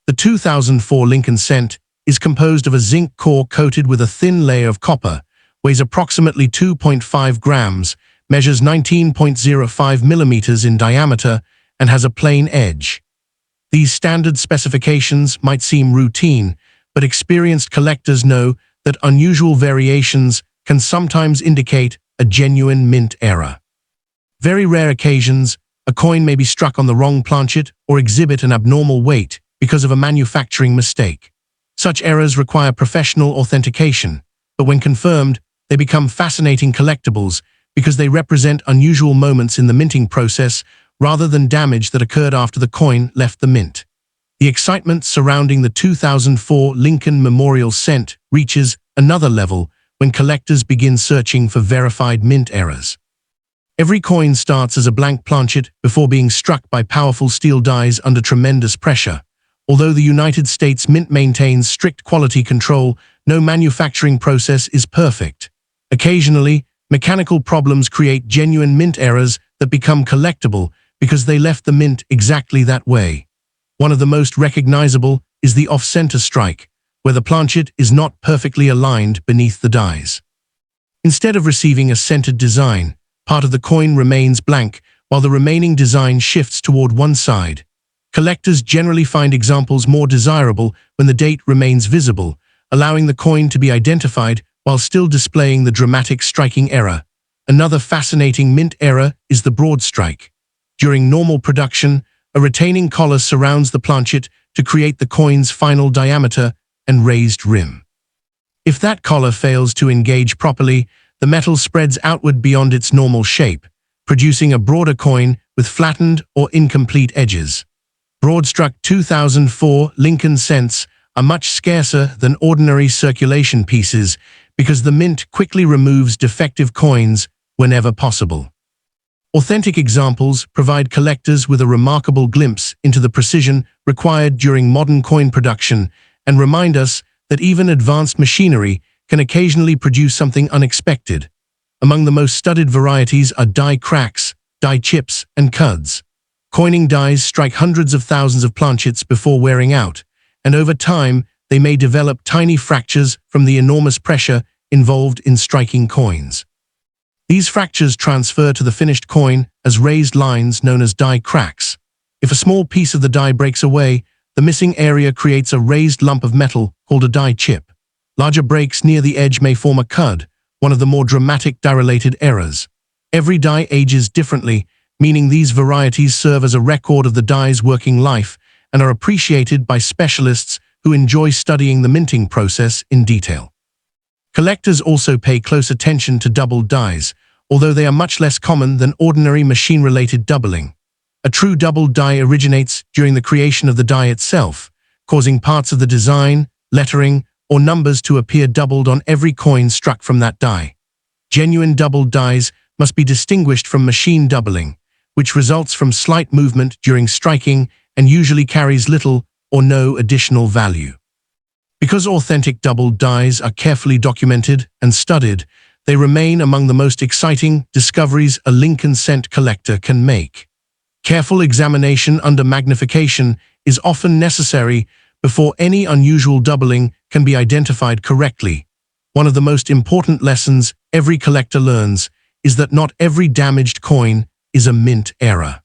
The 2004 Lincoln cent is composed of a zinc core coated with a thin layer of copper, weighs approximately 2.5 grams, measures 19.05 millimeters in diameter, and has a plain edge. These standard specifications might seem routine, but experienced collectors know that unusual variations can sometimes indicate a genuine mint error. Very rare occasions, a coin may be struck on the wrong planchet or exhibit an abnormal weight because of a manufacturing mistake. Such errors require professional authentication, but when confirmed, they become fascinating collectibles because they represent unusual moments in the minting process rather than damage that occurred after the coin left the mint. The excitement surrounding the 2004 Lincoln Memorial cent reaches another level when collectors begin searching for verified mint errors. Every coin starts as a blank planchet before being struck by powerful steel dies under tremendous pressure. Although the United States Mint maintains strict quality control, no manufacturing process is perfect. Occasionally, mechanical problems create genuine mint errors that become collectible because they left the mint exactly that way. One of the most recognizable is the off-center strike, where the planchet is not perfectly aligned beneath the dies. Instead of receiving a centered design, part of the coin remains blank while the remaining design shifts toward one side. Collectors generally find examples more desirable when the date remains visible, allowing the coin to be identified while still displaying the dramatic striking error. Another fascinating mint error is the broad strike. During normal production, a retaining collar surrounds the planchet to create the coin's final diameter and raised rim. If that collar fails to engage properly, the metal spreads outward beyond its normal shape, producing a broader coin with flattened or incomplete edges. Broad-struck 2004 Lincoln cents are much scarcer than ordinary circulation pieces because the mint quickly removes defective coins whenever possible. Authentic examples provide collectors with a remarkable glimpse into the precision required during modern coin production and remind us that even advanced machinery can occasionally produce something unexpected. Among the most studied varieties are die cracks, die chips, and cuds. Coining dies strike hundreds of thousands of planchets before wearing out, and over time they may develop tiny fractures from the enormous pressure involved in striking coins. These fractures transfer to the finished coin as raised lines known as die cracks. If a small piece of the die breaks away, the missing area creates a raised lump of metal called a die chip. Larger breaks near the edge may form a cud, one of the more dramatic die-related errors. Every die ages differently, meaning these varieties serve as a record of the die's working life and are appreciated by specialists who enjoy studying the minting process in detail. Collectors also pay close attention to doubled dies, although they are much less common than ordinary machine-related doubling. A true doubled die originates during the creation of the die itself, causing parts of the design, lettering, or numbers to appear doubled on every coin struck from that die. Genuine doubled dies must be distinguished from machine doubling, which results from slight movement during striking and usually carries little or no additional value. Because authentic doubled dies are carefully documented and studied, they remain among the most exciting discoveries a Lincoln cent collector can make. Careful examination under magnification is often necessary before any unusual doubling can be identified correctly. One of the most important lessons every collector learns is that not every damaged coin is a mint error.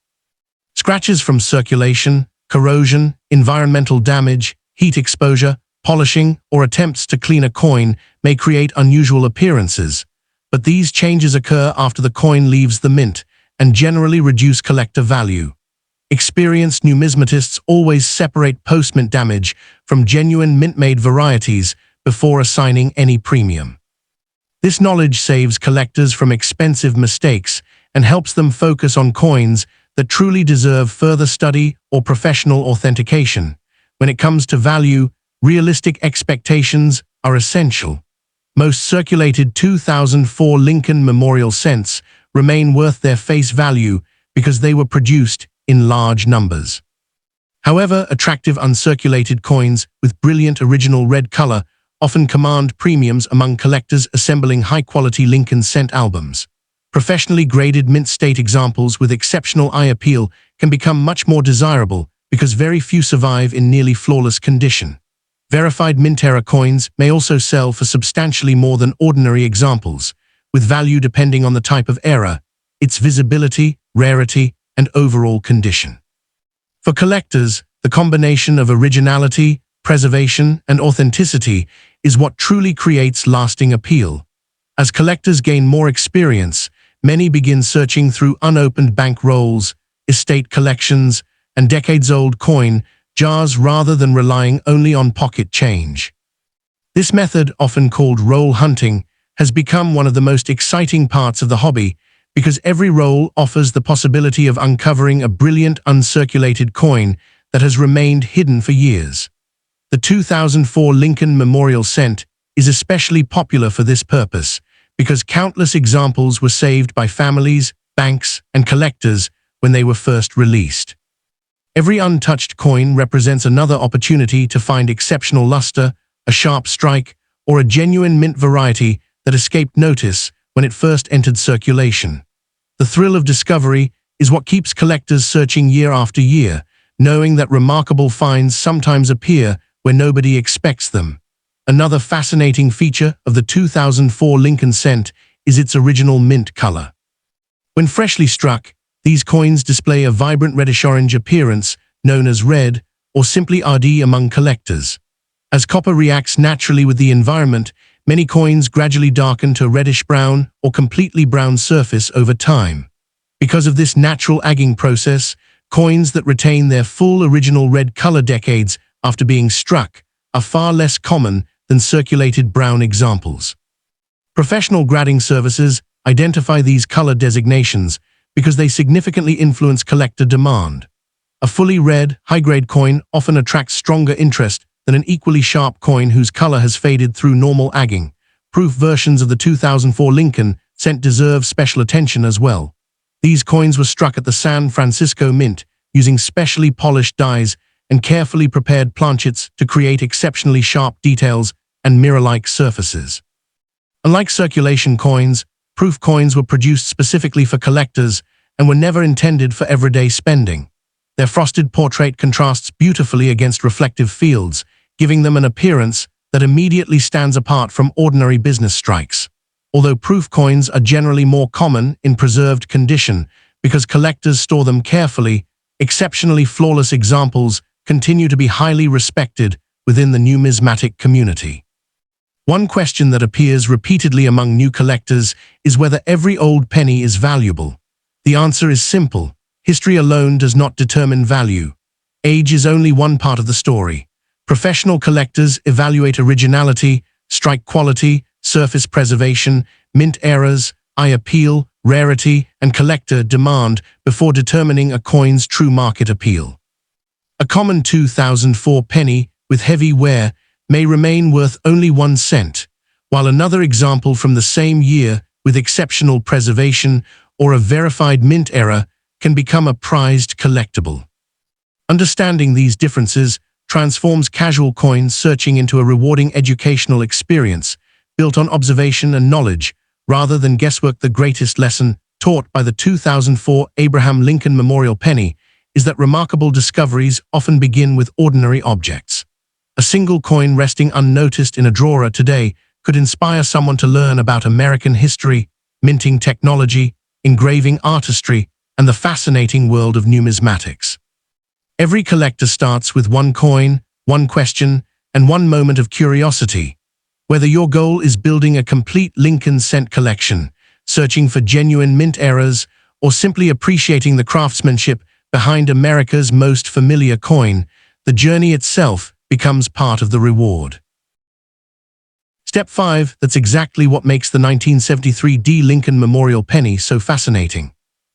Scratches from circulation, corrosion, environmental damage, heat exposure, polishing, or attempts to clean a coin may create unusual appearances, but these changes occur after the coin leaves the mint and generally reduce collector value. Experienced numismatists always separate post-mint damage from genuine mint-made varieties before assigning any premium. This knowledge saves collectors from expensive mistakes and helps them focus on coins that truly deserve further study or professional authentication. When it comes to value, realistic expectations are essential. Most circulated 2004 Lincoln Memorial cents remain worth their face value because they were produced in large numbers. However, attractive uncirculated coins with brilliant original red color often command premiums among collectors assembling high-quality Lincoln cent albums. Professionally graded mint state examples with exceptional eye appeal can become much more desirable because very few survive in nearly flawless condition. Verified mint-era coins may also sell for substantially more than ordinary examples, with value depending on the type of era, its visibility, rarity, and overall condition. For collectors, the combination of originality, preservation, and authenticity is what truly creates lasting appeal. As collectors gain more experience, many begin searching through unopened bank rolls, estate collections, and decades-old coin jars rather than relying only on pocket change. This method, often called roll hunting, has become one of the most exciting parts of the hobby because every roll offers the possibility of uncovering a brilliant uncirculated coin that has remained hidden for years. The 2004 Lincoln Memorial cent is especially popular for this purpose because countless examples were saved by families, banks, and collectors when they were first released. Every untouched coin represents another opportunity to find exceptional luster, a sharp strike, or a genuine mint variety that escaped notice when it first entered circulation. The thrill of discovery is what keeps collectors searching year after year, knowing that remarkable finds sometimes appear where nobody expects them. Another fascinating feature of the 2004 Lincoln cent is its original mint color. When freshly struck, these coins display a vibrant reddish-orange appearance known as red or simply RD among collectors. As copper reacts naturally with the environment, many coins gradually darken to a reddish-brown or completely brown surface over time. Because of this natural agging process, coins that retain their full original red color decades after being struck are far less common than circulated brown examples. Professional grading services identify these color designations because they significantly influence collector demand. A fully red, high-grade coin often attracts stronger interest than an equally sharp coin whose color has faded through normal agging. Proof versions of the 2004 Lincoln cent deserve special attention as well. These coins were struck at the San Francisco Mint using specially polished dies and carefully prepared planchets to create exceptionally sharp details and mirror-like surfaces. Unlike circulation coins, proof coins were produced specifically for collectors and were never intended for everyday spending. Their frosted portrait contrasts beautifully against reflective fields, giving them an appearance that immediately stands apart from ordinary business strikes. Although proof coins are generally more common in preserved condition because collectors store them carefully, exceptionally flawless examples continue to be highly respected within the numismatic community. One question that appears repeatedly among new collectors is whether every old penny is valuable. The answer is simple. History alone does not determine value. Age is only one part of the story. Professional collectors evaluate originality, strike quality, surface preservation, mint errors, eye appeal, rarity, and collector demand before determining a coin's true market appeal. A common 2004 penny with heavy wear may remain worth only 1 cent, while another example from the same year with exceptional preservation or a verified mint error can become a prized collectible. Understanding these differences transforms casual coin searching into a rewarding educational experience built on observation and knowledge rather than guesswork. The greatest lesson taught by the 2004 Abraham Lincoln Memorial Penny is that remarkable discoveries often begin with ordinary objects. A single coin resting unnoticed in a drawer today could inspire someone to learn about American history, minting technology, engraving artistry, and the fascinating world of numismatics. Every collector starts with one coin, one question, and one moment of curiosity. Whether your goal is building a complete Lincoln cent collection, searching for genuine mint errors, or simply appreciating the craftsmanship behind America's most familiar coin, the journey itself becomes part of the reward. Step 5. That's exactly what makes the 1973 D. Lincoln Memorial Penny so fascinating.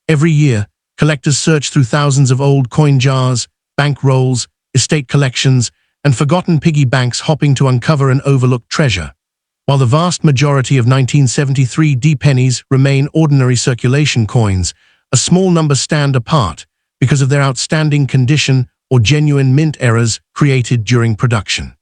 Every year, collectors search through thousands of old coin jars, bank rolls, estate collections, and forgotten piggy banks hoping to uncover an overlooked treasure. While the vast majority of 1973 D pennies remain ordinary circulation coins, a small number stand apart because of their outstanding condition or genuine mint errors created during production.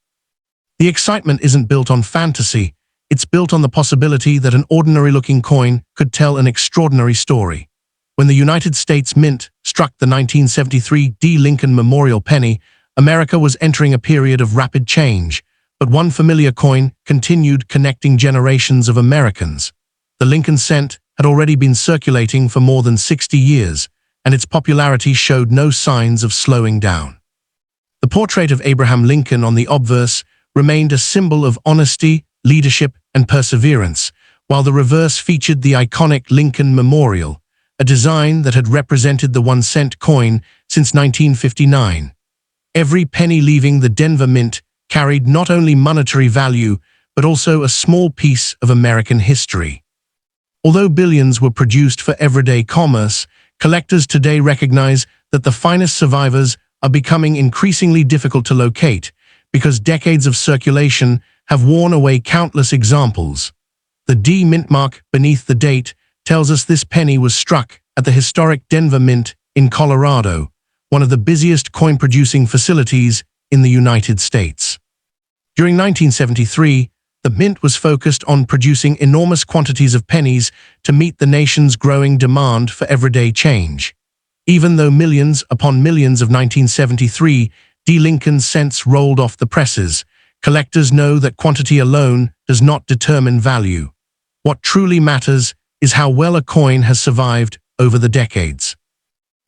The excitement isn't built on fantasy, it's built on the possibility that an ordinary-looking coin could tell an extraordinary story. When the United States Mint struck the 1973 D. Lincoln Memorial Penny, America was entering a period of rapid change, but one familiar coin continued connecting generations of Americans. The Lincoln cent had already been circulating for more than 60 years, and its popularity showed no signs of slowing down. The portrait of Abraham Lincoln on the obverse remained a symbol of honesty, leadership, and perseverance, while the reverse featured the iconic Lincoln Memorial, a design that had represented the 1 cent coin since 1959. Every penny leaving the Denver Mint carried not only monetary value, but also a small piece of American history. Although billions were produced for everyday commerce, collectors today recognize that the finest survivors are becoming increasingly difficult to locate because decades of circulation have worn away countless examples. The D mint mark beneath the date tells us this penny was struck at the historic Denver Mint in Colorado, one of the busiest coin-producing facilities in the United States. During 1973, the mint was focused on producing enormous quantities of pennies to meet the nation's growing demand for everyday change. Even though millions upon millions of 1973 D. Lincoln cents rolled off the presses, collectors know that quantity alone does not determine value. What truly matters is how well a coin has survived over the decades.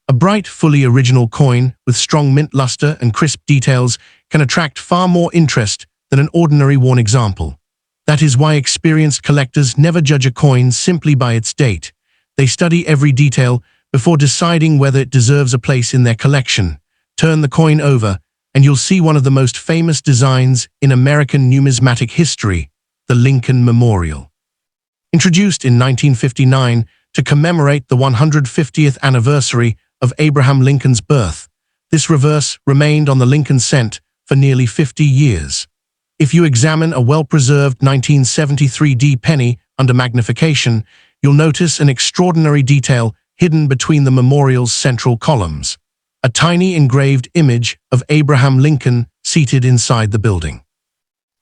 A bright, fully original coin with strong mint luster and crisp details can attract far more interest than an ordinary worn example. That is why experienced collectors never judge a coin simply by its date. They study every detail before deciding whether it deserves a place in their collection. Turn the coin over, and you'll see one of the most famous designs in American numismatic history, the Lincoln Memorial. Introduced in 1959 to commemorate the 150th anniversary of Abraham Lincoln's birth, this reverse remained on the Lincoln cent for nearly 50 years. If you examine a well-preserved 1973 D penny under magnification, you'll notice an extraordinary detail hidden between the memorial's central columns. A tiny engraved image of Abraham Lincoln seated inside the building.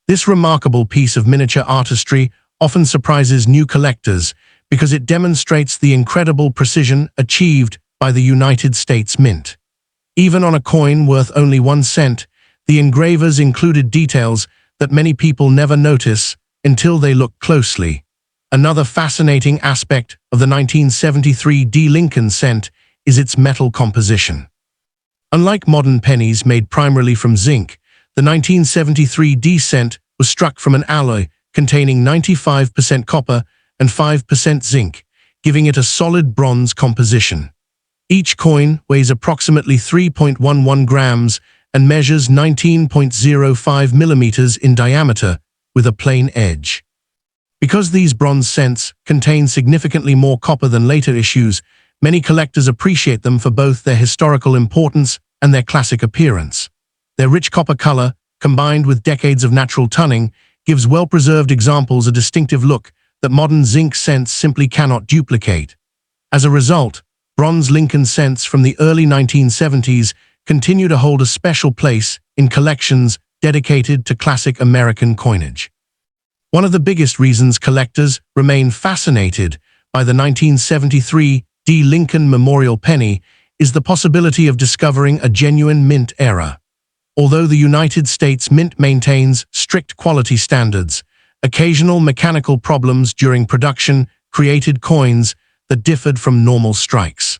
This remarkable piece of miniature artistry often surprises new collectors because it demonstrates the incredible precision achieved by the United States Mint. Even on a coin worth only 1 cent, the engravers included details that many people never notice until they look closely. Another fascinating aspect of the 1973 D. Lincoln cent is its metal composition. Unlike modern pennies made primarily from zinc, the 1973 D cent was struck from an alloy containing 95% copper and 5% zinc, giving it a solid bronze composition. Each coin weighs approximately 3.11 grams and measures 19.05 millimeters in diameter with a plain edge. Because these bronze cents contain significantly more copper than later issues, many collectors appreciate them for both their historical importance and their classic appearance. Their rich copper color, combined with decades of natural tunning, gives well-preserved examples a distinctive look that modern zinc scents simply cannot duplicate. As a result, bronze Lincoln scents from the early 1970s continue to hold a special place in collections dedicated to classic American coinage. One of the biggest reasons collectors remain fascinated by the 1973 D. Lincoln Memorial Penny is the possibility of discovering a genuine mint era. Although the United States Mint maintains strict quality standards, occasional mechanical problems during production created coins that differed from normal strikes.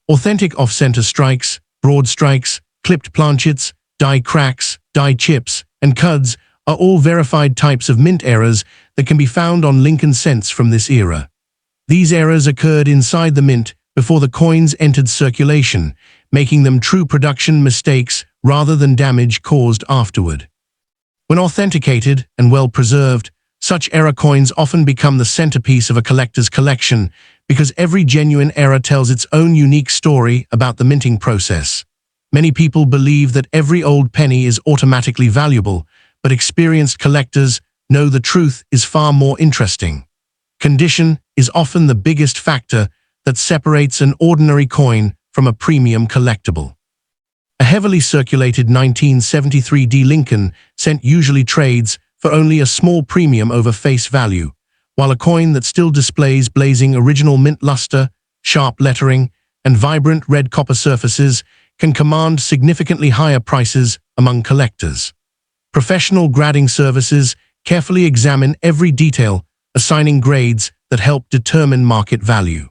Authentic off-center strikes, broad strikes, clipped planchets, die cracks, die chips, and cuds are all verified types of mint errors that can be found on Lincoln cents from this era. These errors occurred inside the mint before the coins entered circulation, making them true production mistakes rather than damage caused afterward. When authenticated and well preserved, such error coins often become the centerpiece of a collector's collection because every genuine error tells its own unique story about the minting process. Many people believe that every old penny is automatically valuable, but experienced collectors know the truth is far more interesting. Condition is often the biggest factor that separates an ordinary coin from a premium collectible. A heavily circulated 1973 D. Lincoln cent usually trades for only a small premium over face value, while a coin that still displays blazing original mint luster, sharp lettering, and vibrant red copper surfaces can command significantly higher prices among collectors. Professional grading services carefully examine every detail, assigning grades that help determine market value.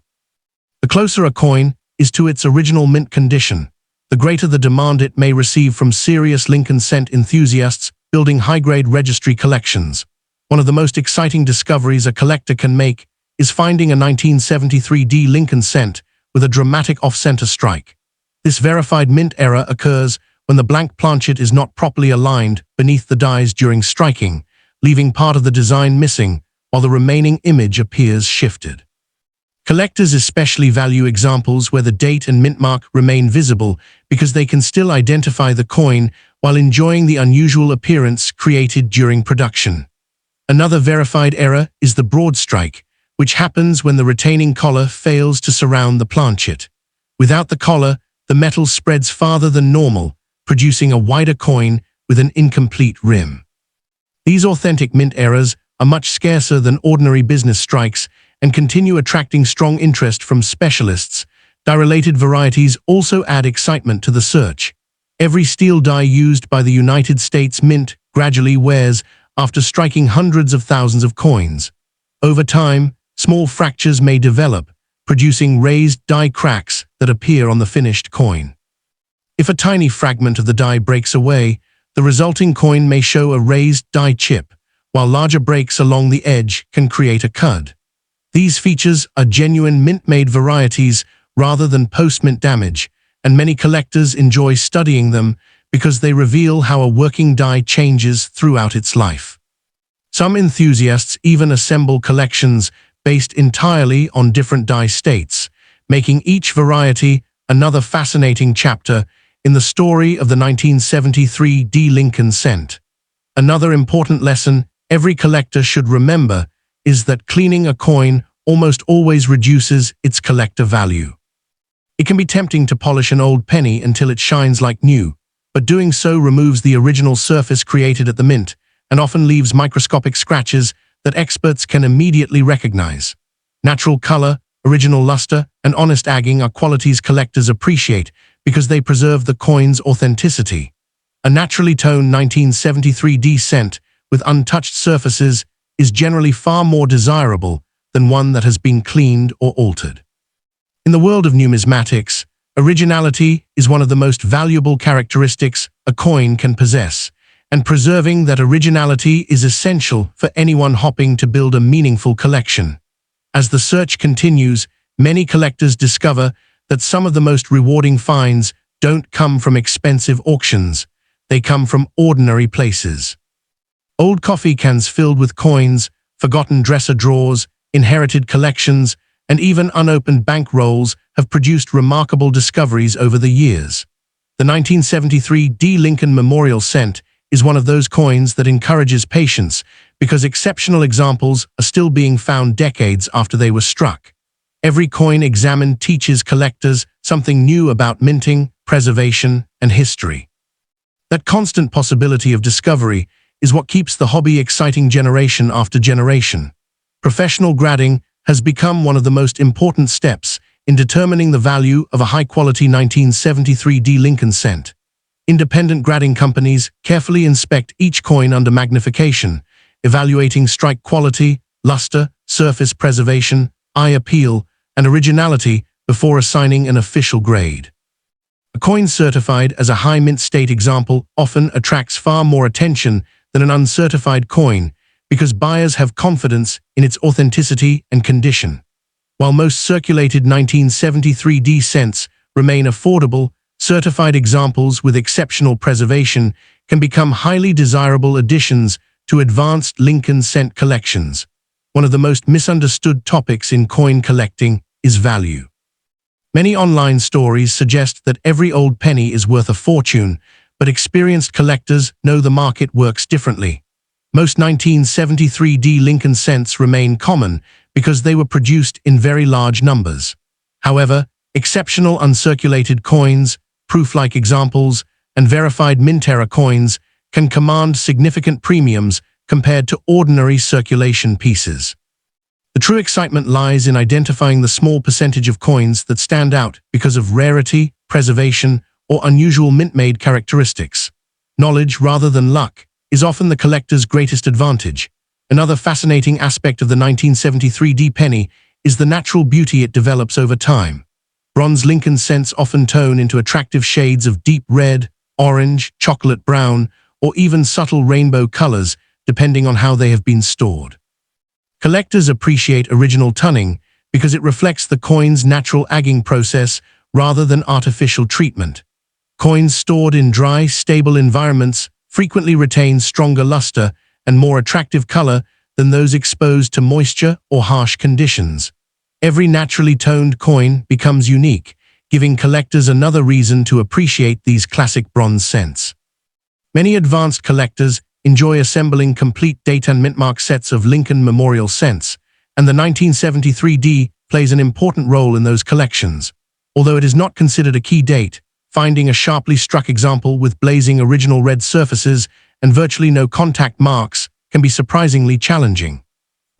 The closer a coin is to its original mint condition, the greater the demand it may receive from serious Lincoln cent enthusiasts building high-grade registry collections. One of the most exciting discoveries a collector can make is finding a 1973 D. Lincoln cent with a dramatic off-center strike. This verified mint error occurs when the blank planchet is not properly aligned beneath the dies during striking, leaving part of the design missing while the remaining image appears shifted. Collectors especially value examples where the date and mint mark remain visible because they can still identify the coin while enjoying the unusual appearance created during production. Another verified error is the broad strike, which happens when the retaining collar fails to surround the planchet. Without the collar, the metal spreads farther than normal, producing a wider coin with an incomplete rim. These authentic mint errors are much scarcer than ordinary business strikes and continue attracting strong interest from specialists. Die-related varieties also add excitement to the search. Every steel die used by the United States Mint gradually wears after striking hundreds of thousands of coins. Over time, small fractures may develop, producing raised die cracks that appear on the finished coin. If a tiny fragment of the die breaks away, the resulting coin may show a raised die chip, while larger breaks along the edge can create a cud. These features are genuine mint-made varieties rather than post-mint damage, and many collectors enjoy studying them because they reveal how a working die changes throughout its life. Some enthusiasts even assemble collections based entirely on different die states, making each variety another fascinating chapter in the story of the 1973 D. Lincoln cent. Another important lesson every collector should remember is that cleaning a coin almost always reduces its collector value. It can be tempting to polish an old penny until it shines like new, but doing so removes the original surface created at the mint and often leaves microscopic scratches that experts can immediately recognize. Natural color, original luster, and honest agging are qualities collectors appreciate because they preserve the coin's authenticity. A naturally toned 1973 D cent with untouched surfaces is generally far more desirable than one that has been cleaned or altered. In the world of numismatics, originality is one of the most valuable characteristics a coin can possess, and preserving that originality is essential for anyone hoping to build a meaningful collection. As the search continues, many collectors discover that some of the most rewarding finds don't come from expensive auctions, they come from ordinary places. Old coffee cans filled with coins, forgotten dresser drawers, inherited collections, and even unopened bank rolls have produced remarkable discoveries over the years. The 1973 D. Lincoln Memorial cent is one of those coins that encourages patience because exceptional examples are still being found decades after they were struck. Every coin examined teaches collectors something new about minting, preservation, and history. That constant possibility of discovery is what keeps the hobby exciting generation after generation. Professional grading has become one of the most important steps in determining the value of a high-quality 1973 D Lincoln cent. Independent grading companies carefully inspect each coin under magnification, evaluating strike quality, luster, surface preservation, eye appeal, and originality before assigning an official grade. A coin certified as a high mint state example often attracts far more attention than an uncertified coin because buyers have confidence in its authenticity and condition. While most circulated 1973 D cents remain affordable, certified examples with exceptional preservation can become highly desirable additions to advanced Lincoln cent collections. One of the most misunderstood topics in coin collecting is value. Many online stories suggest that every old penny is worth a fortune, but experienced collectors know the market works differently. Most 1973 D Lincoln cents remain common because they were produced in very large numbers. However, exceptional uncirculated coins, proof-like examples, and verified mint-era coins can command significant premiums compared to ordinary circulation pieces. The true excitement lies in identifying the small percentage of coins that stand out because of rarity, preservation, or unusual mint-made characteristics. Knowledge rather than luck is often the collector's greatest advantage. Another fascinating aspect of the 1973 D penny is the natural beauty it develops over time. Bronze Lincoln cents often tone into attractive shades of deep red, orange, chocolate brown, or even subtle rainbow colors, depending on how they have been stored. Collectors appreciate original tunning because it reflects the coin's natural agging process rather than artificial treatment. Coins stored in dry, stable environments frequently retain stronger luster and more attractive color than those exposed to moisture or harsh conditions. Every naturally toned coin becomes unique, giving collectors another reason to appreciate these classic bronze cents. Many advanced collectors enjoy assembling complete date and mintmark sets of Lincoln Memorial cents, and the 1973 D plays an important role in those collections. Although it is not considered a key date, finding a sharply struck example with blazing original red surfaces and virtually no contact marks can be surprisingly challenging.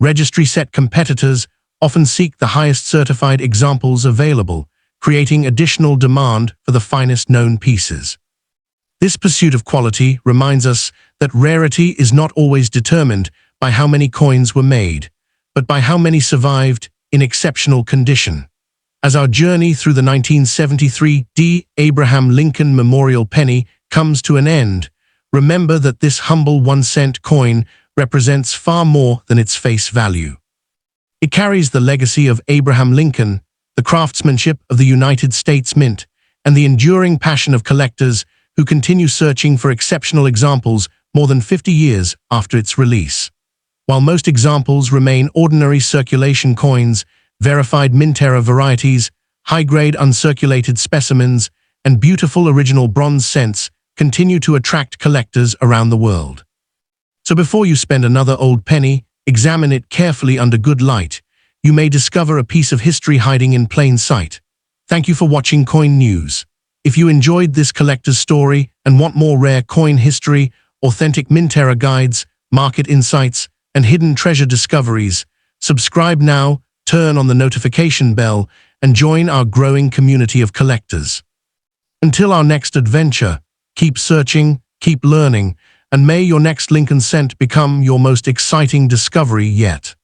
Registry set competitors often seek the highest certified examples available, creating additional demand for the finest known pieces. This pursuit of quality reminds us that rarity is not always determined by how many coins were made, but by how many survived in exceptional condition. As our journey through the 1973 D. Abraham Lincoln Memorial penny comes to an end, remember that this humble 1-cent coin represents far more than its face value. It carries the legacy of Abraham Lincoln, the craftsmanship of the United States Mint, and the enduring passion of collectors who continue searching for exceptional examples more than 50 years after its release. While most examples remain ordinary circulation coins, verified mint-era varieties, high-grade uncirculated specimens, and beautiful original bronze cents continue to attract collectors around the world. So before you spend another old penny, examine it carefully under good light. You may discover a piece of history hiding in plain sight. Thank you for watching Coin News. If you enjoyed this collector's story and want more rare coin history, authentic mint-era guides, market insights, and hidden treasure discoveries, subscribe now, turn on the notification bell, and join our growing community of collectors. Until our next adventure, keep searching, keep learning, and may your next Lincoln cent become your most exciting discovery yet.